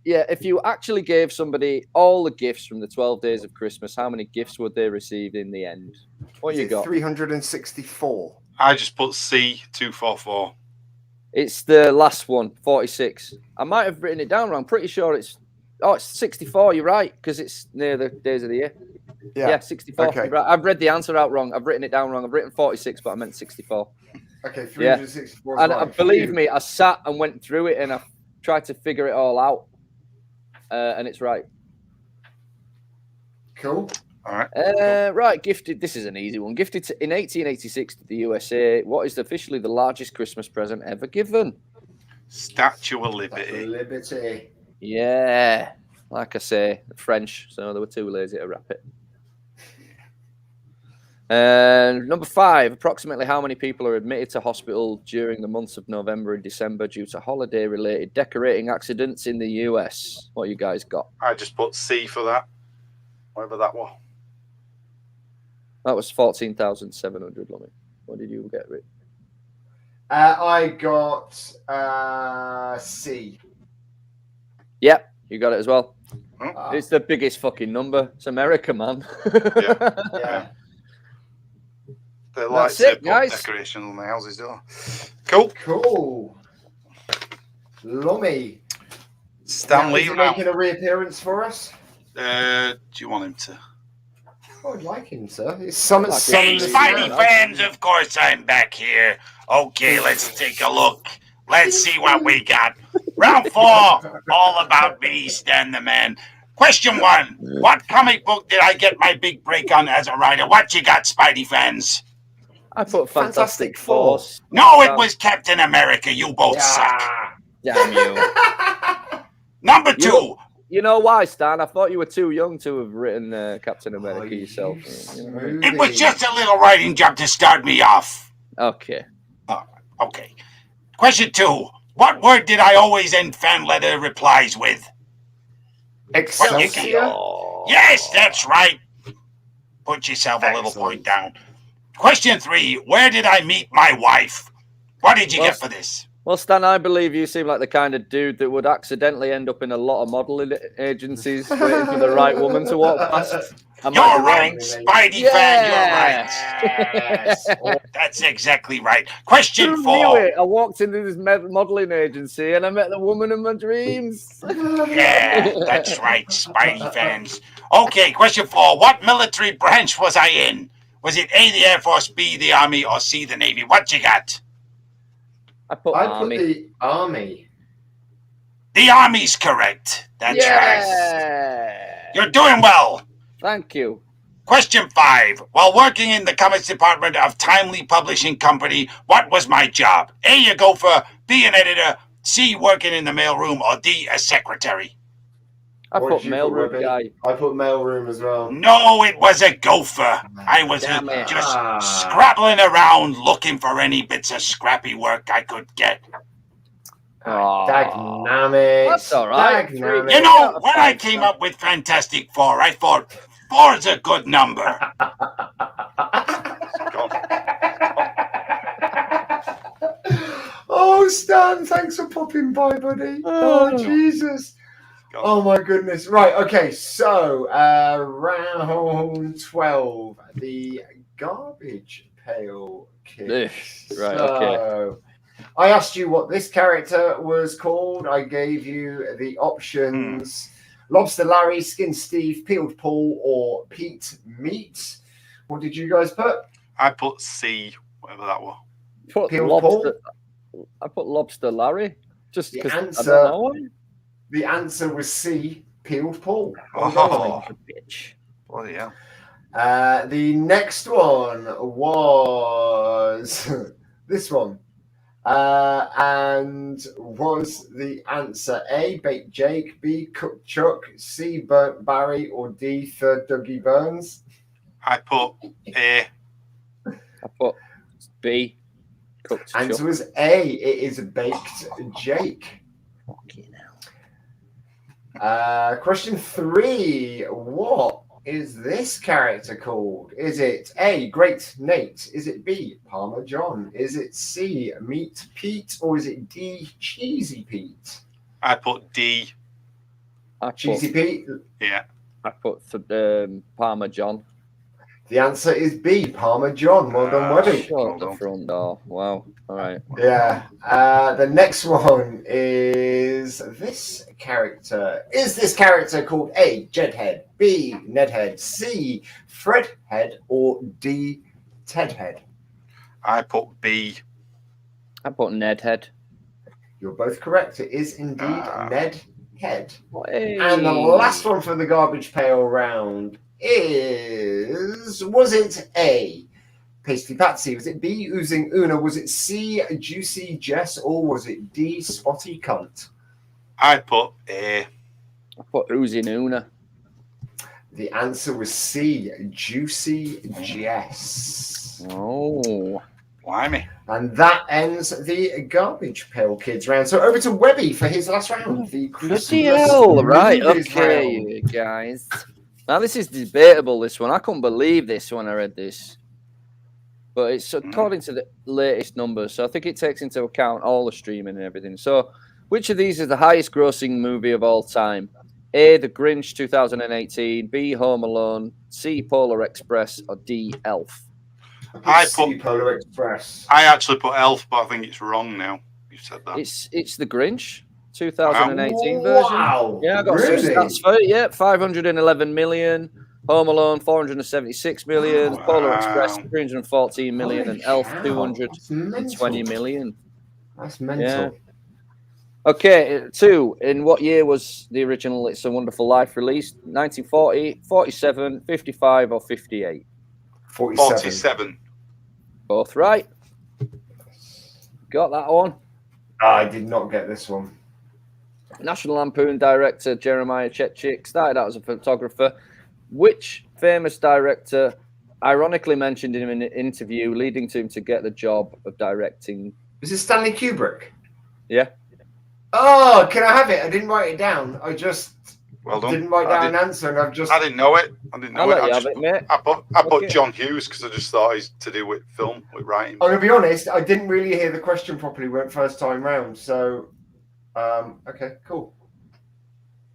actually gave somebody all the gifts from the 12 days of Christmas, how many gifts would they receive in the end? What you got? 364. I just put C 244. It's the last one, 46. I might have written it down wrong. Pretty sure it's 64. You're right, because it's near the days of the year. Yeah, 64. Okay. You're right. I've read the answer out wrong. I've written it down wrong. I've written 46, but I meant 64. Okay, 364. Yeah. And believe me, I sat and went through it, and I tried to figure it all out, and it's right. Cool. All right. Right, gifted. This is an easy one. Gifted in 1886 to the USA. What is officially the largest Christmas present ever given? Statue of Liberty. Liberty. Yeah, like I say, the French, so they were too lazy to wrap it. And number 5, approximately how many people are admitted to hospital during the months of November and December due to holiday-related decorating accidents in the US? What you guys got? I just put C for that. Whatever that was. That was 14,700, Lummy. What did you get, Rick? I got C. Yep, you got it as well. Oh. It's the biggest fucking number. It's America, man. Yeah. They like to put decorations on the houses, don't they? Cool. Lummy. Stanley. Is he making a reappearance for us? Do you want him to? Oh, I'd like him, sir. Hey, Spidey fans, of course I'm back here. Okay, let's take a look. Let's see what we got. Round 4, all about me, Stan the Man. Question 1, what comic book did I get my big break on as a writer? What you got, Spidey fans? I put Fantastic Four. No, it was Captain America. You both suck. Damn you. Number 2, You know why, Stan? I thought you were too young to have written Captain America yourself. It was just a little writing job to start me off. Okay. Okay. Question 2. What word did I always end fan letter replies with? Excelsior? Yes, that's right. Put yourself a little point down. Question 3. Where did I meet my wife? What did you get for this? Well, Stan, I believe you seem like the kind of dude that would accidentally end up in a lot of modeling agencies waiting for the right woman to walk past. You're right, Spidey fan, you're right. Yes. That's exactly right. Question Who 4. knew it? I walked into this modeling agency and I met the woman of my dreams. Yeah, that's right, Spidey fans. Okay, question 4. What military branch was I in? Was it A, the Air Force, B, the Army, or C, the Navy? What you got? I put the Army. The Army's correct. That's right. You're doing well. Thank you. Question 5. While working in the comics department of Timely Publishing Company, what was my job? A, a gopher, B, an editor, C, working in the mailroom, or D, a secretary? I put mailroom guy. I put mailroom as well. No, it was a gopher. I was just scrabbling around looking for any bits of scrappy work I could get. Dagnammit. That's all right. You know, when I came up with Fantastic Four, I thought 4's a good number. Oh, Stan, thanks for popping by, buddy. Oh, Jesus. Oh, my goodness. Right, okay, so round 12, the garbage pail kids. Right, okay. I asked you what this character was called. I gave you the options. Lobster Larry, Skin Steve, Peeled Paul, or Pete Meat. What did you guys put? I put C, whatever that was. I put Lobster Larry. Just because I don't know. The answer was C, Peeled Paul. Bitch. Bloody hell. The next one was this one. And was the answer A, Baked Jake, B, Cooked Chuck, C, Burnt Barry, or D, Third Dougie Burns? I put A. I put B, Cooked Chuck. Answer was A, it is Baked Jake. Fucking hell. Question 3. What is this character called? Is it A, Great Nate? Is it B, Palmer John? Is it C, Meat Pete? Or is it D, Cheesy Pete? I put D. Cheesy Pete? Yeah. I put Palmer John. The answer is B, Palmer John. Well done, Webby. Shut the front door. Wow. All right. Yeah. The next one is this character. Is this character called A, Jedhead, B, Nedhead, C, Fredhead, or D, Tedhead? I put B. I put Nedhead. You're both correct. It is indeed Nedhead. Hey. And the last one for the garbage pail round is, was it A, Pasty Patsy? Was it B, Oozing Una? Was it C, Juicy Jess? Or was it D, Spotty Cunt? I put A. I put Oozing Una. The answer was C, Juicy Jess. Oh. Blimey. And that ends the garbage pail kids round. So over to Webby for his last round. The Bloody hell. Right, okay, guys. Now, this is debatable, this one. I couldn't believe this when I read this. But it's according to the latest numbers. So I think it takes into account all the streaming and everything. So which of these is the highest grossing movie of all time? A, The Grinch 2018. B, Home Alone. C, Polar Express. Or D, Elf. I put Polar Express. I actually put Elf, but I think it's wrong now. You said that. It's The Grinch 2018 version. Wow. Yeah, I got some stats for it. Yeah, 511 million. Home Alone 476 million. Polar Express 314 million. Holy and Elf cow. 220 million. That's mental. Yeah. Okay, 2. In what year was the original It's a Wonderful Life released? 1940, 47, 55, or 58? 47. Both right. Got that one. I did not get this one. National Lampoon director Jeremiah Chechik started out as a photographer. Which famous director ironically mentioned him in an interview, leading to him to get the job of directing? Was it Stanley Kubrick? Yeah. Oh, can I have it? I didn't write it down. I just didn't write down an answer, and I didn't know it. I didn't know I'll it. let you have it, mate. I put John Hughes because I just thought he's to do with film, with writing. I'm gonna be honest. I didn't really hear the question properly when first time round. So, okay, cool.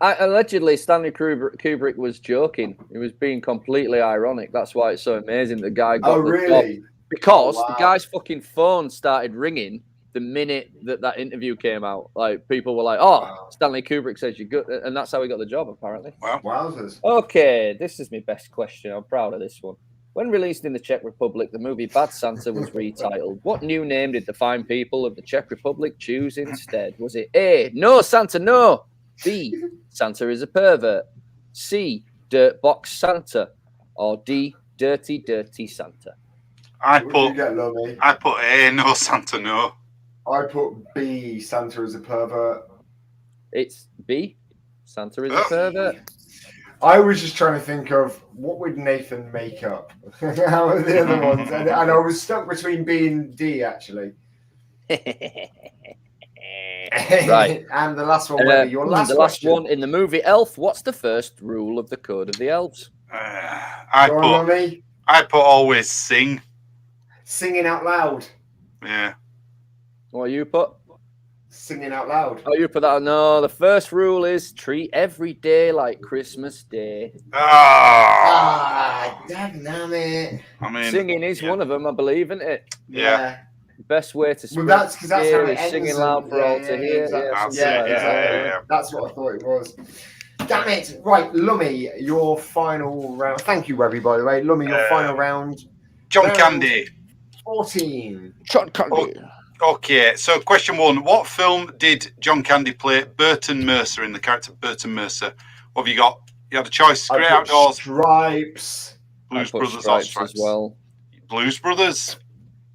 Allegedly, Stanley Kubrick was joking. He was being completely ironic. That's why it's so amazing the guy got the job. Because the guy's fucking phone started ringing the minute that interview came out. Like, people were like, Stanley Kubrick says you're good. And that's how he got the job, apparently. Wow. Wowzers. Okay, this is my best question. I'm proud of this one. When released in the Czech Republic, the movie Bad Santa was retitled. What new name did the fine people of the Czech Republic choose instead? Was it A, No Santa, No? B, Santa is a pervert? C, Dirt Box Santa? Or D, Dirty, Dirty Santa? I put A, No Santa, No. I put B, Santa is a pervert. It's B, Santa is a pervert. I was just trying to think of what would Nathan make up. How are the other ones? And I was stuck between B and D, actually. Right. And the last one, Webby, your last question. One in the movie Elf. What's the first rule of the Code of the Elves? I put always sing. Singing out loud. Yeah. What you put? Singing out loud. Oh, you put that? No, the first rule is treat every day like Christmas Day. Damn it. I mean, singing is one of them, I believe, isn't it? Yeah. Best way to spread that's how it ends. singing loud for all to hear. Exactly. Yeah. That's what I thought it was. Damn it. Right, Lummy, your final round. Thank you, Webby, by the way. Lummy, your final round. John Candy. 14. John Candy. Okay, so question 1. What film did John Candy play Burton Mercer in, the character Burton Mercer? What have you got? You had a choice. Great Outdoors. Stripes. Blues Brothers Stripes or Stripes? as well. Blues Brothers.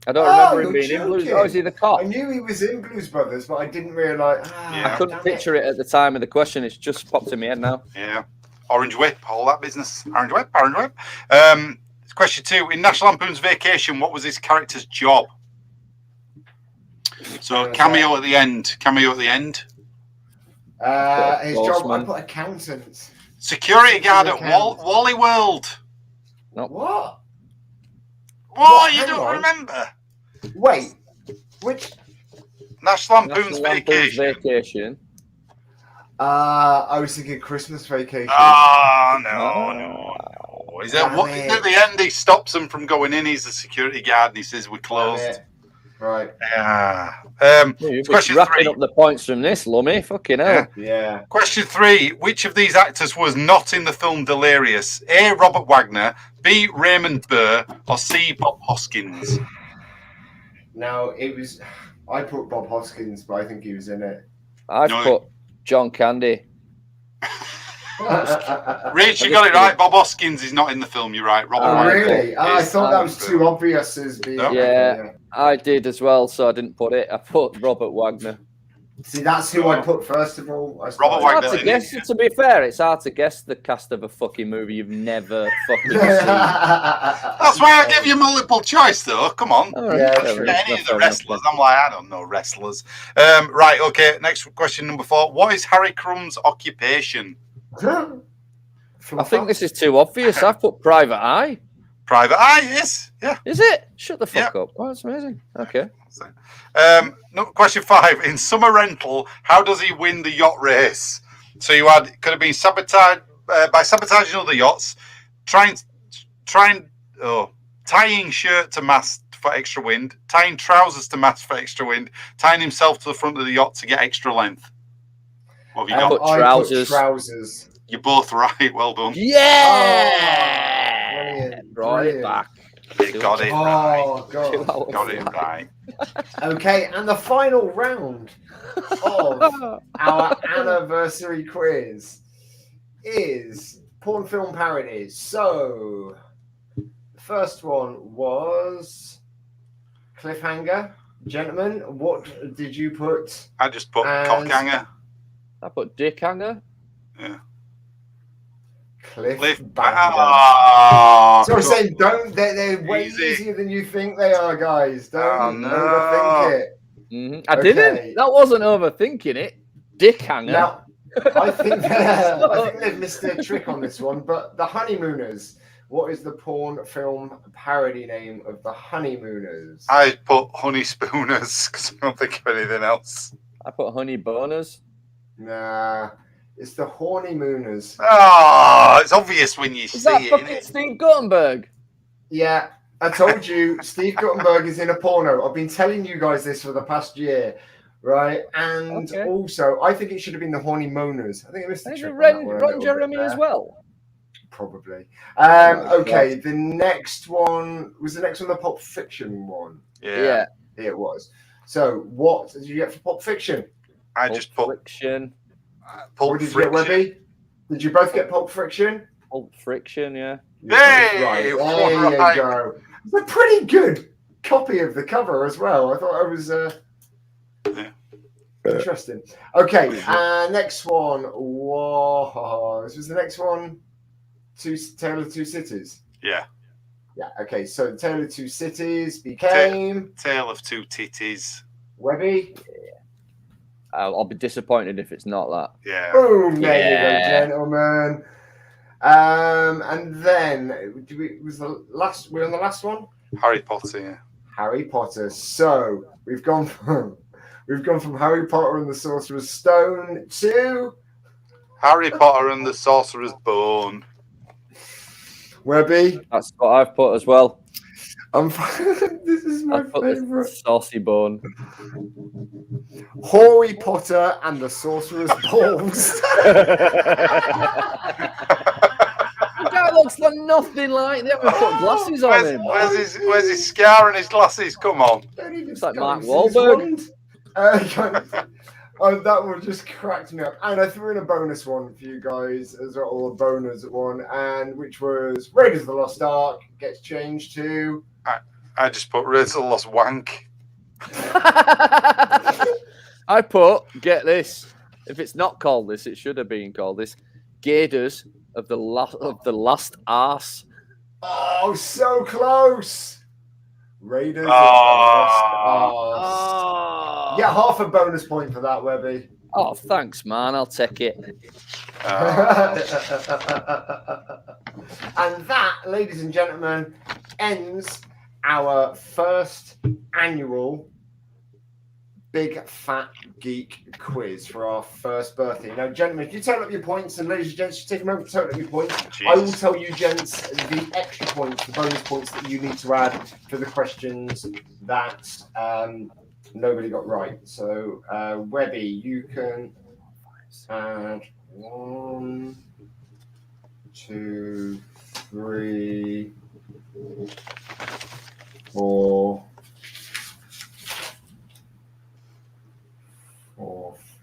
I don't remember him being in Blues. Oh, is he the cop? I knew he was in Blues Brothers, but I didn't realise. I couldn't picture it at the time of the question. It's just popped in my head now. Yeah. Orange Whip, all that business. Orange Whip. Question 2. In National Lampoon's Vacation, what was his character's job? So cameo at the end. His job, I put accountant. Security guard at Wally World. Nope. What? You don't remember? Wait, which? National Lampoon's Vacation. I was thinking Christmas Vacation. No. Is that what? At the end, he stops them from going in. He's the security guard, and he says, "We're closed." Right. Question 3. Up the points from this, Lummy. Fucking hell. Yeah. Question 3. Which of these actors was not in the film Delirious? A, Robert Wagner, B, Raymond Burr, or C, Bob Hoskins? Now, I put Bob Hoskins, but I think he was in it. I've put John Candy. Rich, you got it right. Bob Hoskins is not in the film. You're right. Robert Wagner. Really? I thought that was too obvious as being. Yeah, I did as well, so I didn't put it. I put Robert Wagner. See, that's who I put first of all. Robert Wagner. To guess, to be fair, it's hard to guess the cast of a fucking movie you've never fucking seen. That's why I give you multiple choice, though. Come on. Any of the wrestlers. I'm like, I don't know wrestlers. Right, okay. Next question, number 4. What is Harry Crumb's occupation? I think this is too obvious. I've put Private Eye. Private Eye, yes. Yeah. Is it? Shut the fuck up. Oh, that's amazing. Okay. Question 5. In Summer Rental, how does he win the yacht race? So could have been sabotaged by sabotaging other yachts, tying shirt to mast for extra wind, tying trousers to mast for extra wind, tying himself to the front of the yacht to get extra length. What have you got? I put trousers. You're both right. Well done. Yeah. Brilliant. Back. Got it right. God. Got it right. Okay, and the final round of our anniversary quiz is porn film parodies. So, the first one was Cliffhanger. Gentlemen, what did you put? I just put Cockhanger. I put dick hanger. Yeah. Cliffbanger. Ah, So I'm saying, don't. They're way Easy. easier than you think they are, guys. Don't Oh, no. overthink it. I didn't. That wasn't overthinking it. Dick hanger. Now, I think they've missed their trick on this one. But the Honeymooners. What is the porn film parody name of the Honeymooners? I put honey spooners because I don't think of anything else. I put honey boners. Nah, it's the Hornymooners. Oh, it's obvious when you Is see that it. fucking Innit? Steve Guttenberg? Yeah, I told you, Steve Guttenberg is in a porno. I've been telling you guys this for the past year, right? And also, I think it should have been the Hornymooners. I think I missed the trick on that one a Ron little Jeremy bit as there. well. Probably. Okay, the next one was the next one the Pulp Fiction one. Yeah. It was. So, what did you get for Pulp Fiction? I just put Friction. Pulp What did you Friction. get, Webby? Did you both get Pulp Friction? Pulp Friction, yeah. Hey, Right. one There right. you go. It's a pretty good copy of the cover as well. I thought it was interesting. Okay, next one. Whoa, this was the next one. Tale of Two Cities. Yeah. Yeah. Okay, so Tale of Two Cities became Tale of Two Titties. Webby. I'll be disappointed if it's not that. Yeah. Boom! There you Yeah. go, gentlemen. And then we're on the last one. Harry Potter. Yeah. Harry Potter. So we've gone from Harry Potter and the Sorcerer's Stone to Harry Potter and the Sorcerer's Bone. Webby. That's what I've put as well. This is my I've put the favourite. saucy bone. Harry Potter and the Sorcerer's Balls. The guy looks like nothing like that. We've put glasses on him. Where's his scar and his glasses? Come on. It's like Mark Wahlberg. That one just cracked me up. And I threw in a bonus one for you guys as well, or a bonus one, and which was Raiders of the Lost Ark gets changed to. I just put Raiders of the Lost Wank. I put, get this, if it's not called this, it should have been called this, Gators of the Last Arse. Oh, so close. Raiders of the Lost Ark. Oh. Yeah, half a bonus point for that, Webby. Oh, thanks, man. I'll take it. And that, ladies and gentlemen, ends our first annual Big Fat Geek quiz for our first birthday. Now, gentlemen, if you total up your points, and ladies and gents, take a moment to total up your points, I will tell you, gents, the extra points, the bonus points that you need to add for the questions that nobody got right. So, Webby, you can add 1, 2, 3, 4,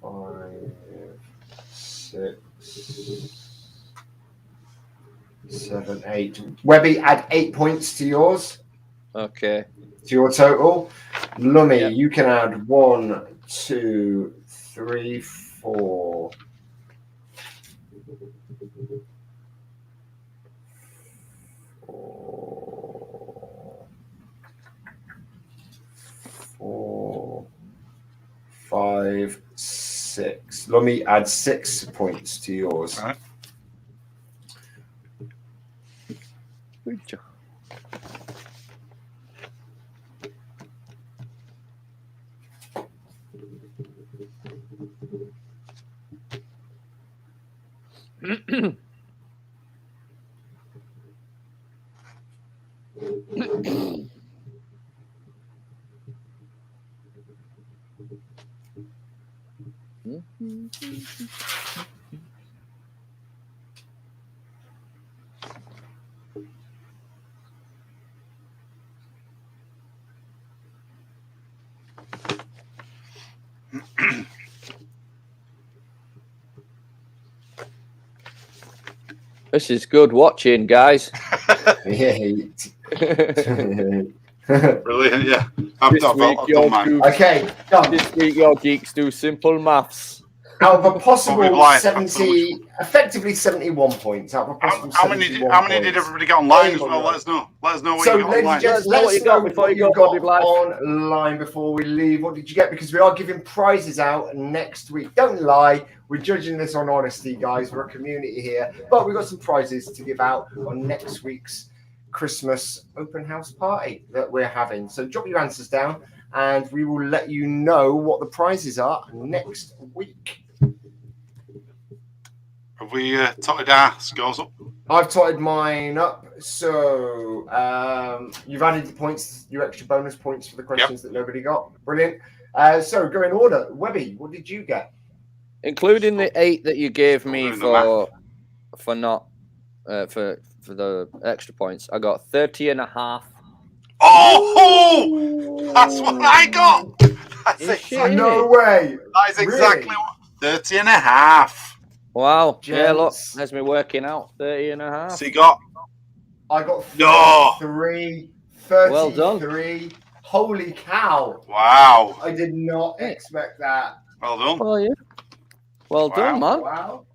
5, 6, 7, 8. Webby, add 8 points to yours. Okay. To your total. Lummy, Yep. you can add 1, 2, 3, 4. 4, 5, 6. Lummy, add 6 points to yours. All right. Good job. This is good watching, guys. Yeah. Brilliant, yeah. I've This week, done mine. Okay, done. This week, your geeks do simple maths. Out of a possible lied. 70, effectively 71 points. Out of a possible How many did everybody get online as well? Let us know. Let us know what you got online. Let us know what you got online before we leave. What did you get? Because we are giving prizes out next week. Don't lie. We're judging this on honesty, guys. We're a community here. But we've got some prizes to give out on next week's Christmas open house party that we're having. So drop your answers down and we will let you know what the prizes are next week. Have we totted our scores up? I've totted mine up. So you've added the points, your extra bonus points for the questions that nobody got. Brilliant. So go in order. Webby, what did you get? Including the 8 that you gave me for the extra points, I got 30.5. Oh, that's what I got. No way. That is exactly what 30.5. Wow. Gents. Yeah, look, there's me working out 30.5. So you got? I got 33. Well done. Holy cow. Wow. I did not expect that. Well done. Oh, yeah. Well done, man. Wow.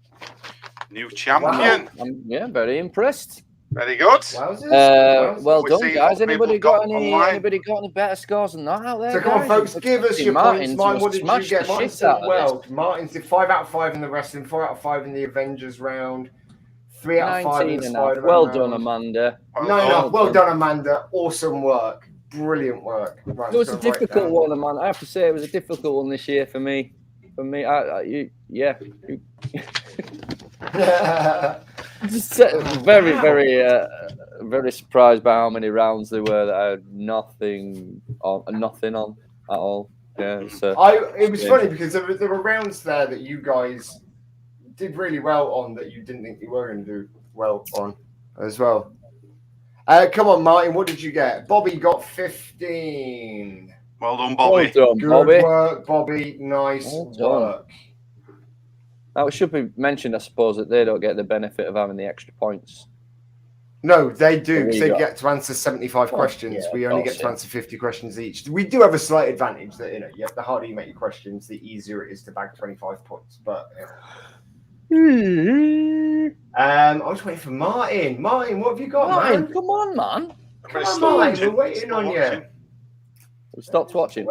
New champion. I'm very impressed. Very good. Wowzers. Well done, guys. Anybody got any better scores than that out there? So come on, folks, give us your points. Mine, what did you get? Martin said well. Martin's did 5 out of 5 in the wrestling, 4 out of 5 in the Avengers round, 3 out of 5 in the Spider-Man Well round. done, Amanda. Well done, Amanda. Awesome work. Brilliant work. Right, it was a difficult one, Amanda. I have to say it was a difficult one this year for me. Just very, very surprised by how many rounds there were that I had nothing on at all. Yeah, so it was funny because there were rounds there that you guys did really well on that you didn't think you were going to do well on as well. Come on, Martin, what did you get? Bobby got 15. Well done, Bobby. Well done, Good work, Bobby. Nice work. Now, it should be mentioned, I suppose, that they don't get the benefit of having the extra points. No, they do, because they get to answer 75 questions. Yeah, we only get to answer 50 questions each. We do have a slight advantage that, the harder you make your questions, the easier it is to bag 25 points. But I was waiting for Martin. Martin, what have you got, Martin, man? come on, man. Come on, Martin. We're waiting on you. We stopped watching.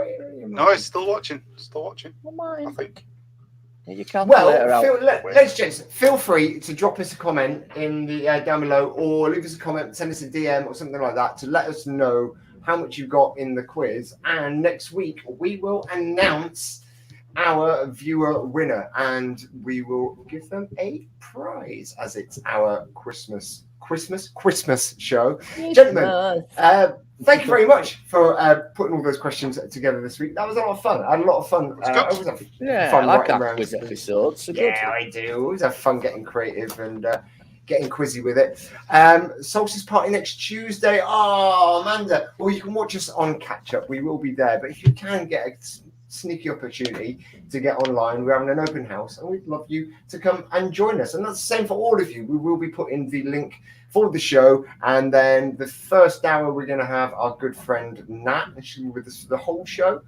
No, it's still watching. Come on, I think. Ladies and gents, feel free to drop us a comment in the down below, or leave us a comment, send us a DM or something like that to let us know how much you got in the quiz. And next week we will announce our viewer winner, and we will give them a prize as it's our Christmas show. Gentlemen, thank you very much for putting all those questions together this week. That was a lot of fun. I had a lot of fun. I like our quiz episodes. Yeah, I do. It was fun getting creative and getting quizzy with it. Solstice party next Tuesday. Oh, Amanda. Well, you can watch us on catch up. We will be there. But if you can get a sneaky opportunity to get online, we're having an open house and we'd love you to come and join us. And that's the same for all of you. We will be putting the link for the show, and then the first hour we're going to have our good friend Nat, and she'll be with us for the whole show.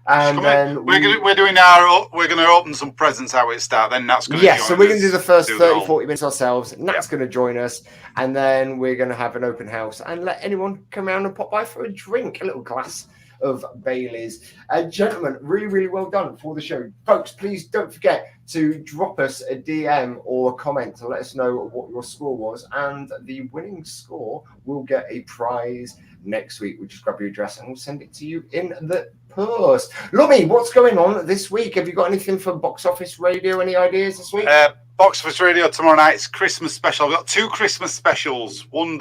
And then we're going to open some presents how it start. Then Nat's going to join us. So we're going to do the first 30-40 minutes ourselves. Nat's going to join us, and then we're going to have an open house and let anyone come around and pop by for a drink, a little glass of Bailey's. Gentlemen, really, really well done for the show. Folks, please don't forget to drop us a DM or a comment to let us know what your score was, and the winning score will get a prize next week. We'll just grab your address and we'll send it to you in the post. Lummy, what's going on this week? Have you got anything for Box Office Radio? Any ideas this week? Box Office Radio tomorrow night. It's Christmas special. I've got 2 Christmas specials. One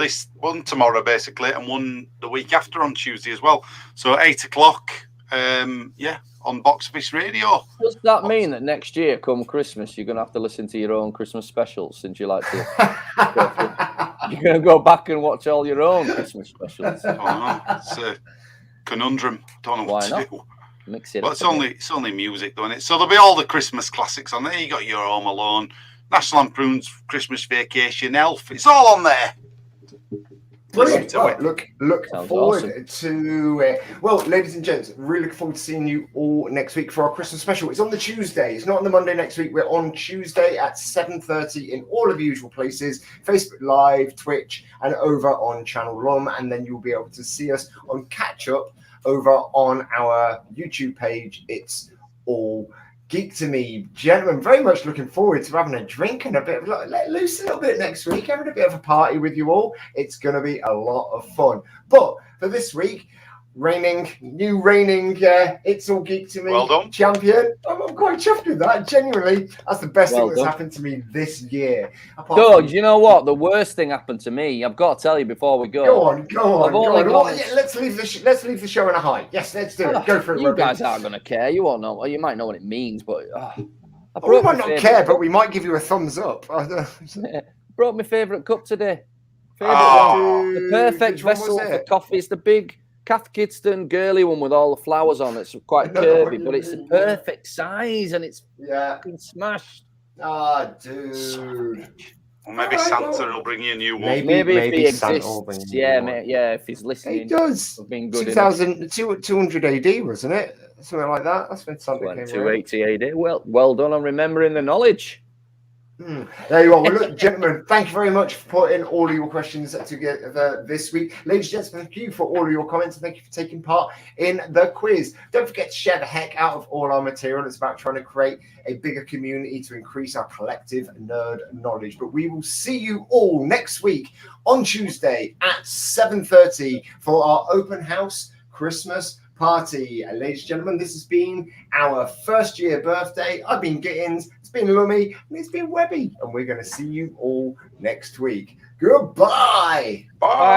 tomorrow, basically, and one the week after on Tuesday as well. So 8 o'clock, on Box Office Radio. Does that mean that next year, come Christmas, you're going to have to listen to your own Christmas specials, since you like to... You're going to go back and watch all your own Christmas specials? I don't know. It's a conundrum. Don't know what to do. Mix it up. It's only music, though, isn't it? So there'll be all the Christmas classics on there. You got Your Home Alone, National Lampoon's Christmas Vacation, Elf. It's all on there. Brilliant. to Well, it. look Sounds forward awesome. to it. Well, ladies and gents, really look forward to seeing you all next week for our Christmas special. It's on the Tuesday. It's not on the Monday next week. We're on Tuesday at 7:30 in all of the usual places, Facebook Live, Twitch, and over on Channel Lumb. And then you'll be able to see us on Catch Up over on our YouTube page. It's all Geek to Me. Gentlemen, very much looking forward to having a drink and a bit of let loose a little bit next week, having a bit of a party with you all. It's going to be a lot of fun. But for this week, new reigning It's All Geek to Me Well done. champion. I'm quite chuffed with that. Genuinely, that's the best Well thing that's done. happened to me this year. Doug, you know what? The worst thing happened to me. I've got to tell you before we go. Go on. I've only gone- Oh, yeah, let's leave the show on a high. Yes, let's do it. Go for it. You Robin. guys aren't going to care. You won't know. You might know what it means, but I We might my not favourite care, cup. but we might give you a thumbs up. Brought my favourite cup today. Favourite Oh. one. The perfect Which one was vessel for it? coffee. It's the big Cath Kidston girly one with all the flowers on. It's quite I know what curvy, you but it's the mean, perfect size and it's Yeah. fucking smashed. Ah, dude. Or maybe Alright, Santa well, will bring you a new one. maybe- Maybe if he Santa exists. will bring you Yeah, one. mate, yeah, if he's He listening. does. We've been good enough. 200 AD, wasn't it? Something like that. That's when Santa Like came around. 280 AD. Well done on remembering the knowledge. There you are. Well, look, gentlemen, thank you very much for putting all of your questions together this week. Ladies and gentlemen, thank you for all of your comments and thank you for taking part in the quiz. Don't forget to share the heck out of all our material. It's about trying to create a bigger community to increase our collective nerd knowledge. But we will see you all next week on Tuesday at 7:30 for our open house Christmas party. Ladies and gentlemen, this has been our first year birthday. I've been Gittins, it's been Lummy, and it's been Webby. And we're going to see you all next week. Goodbye. Bye.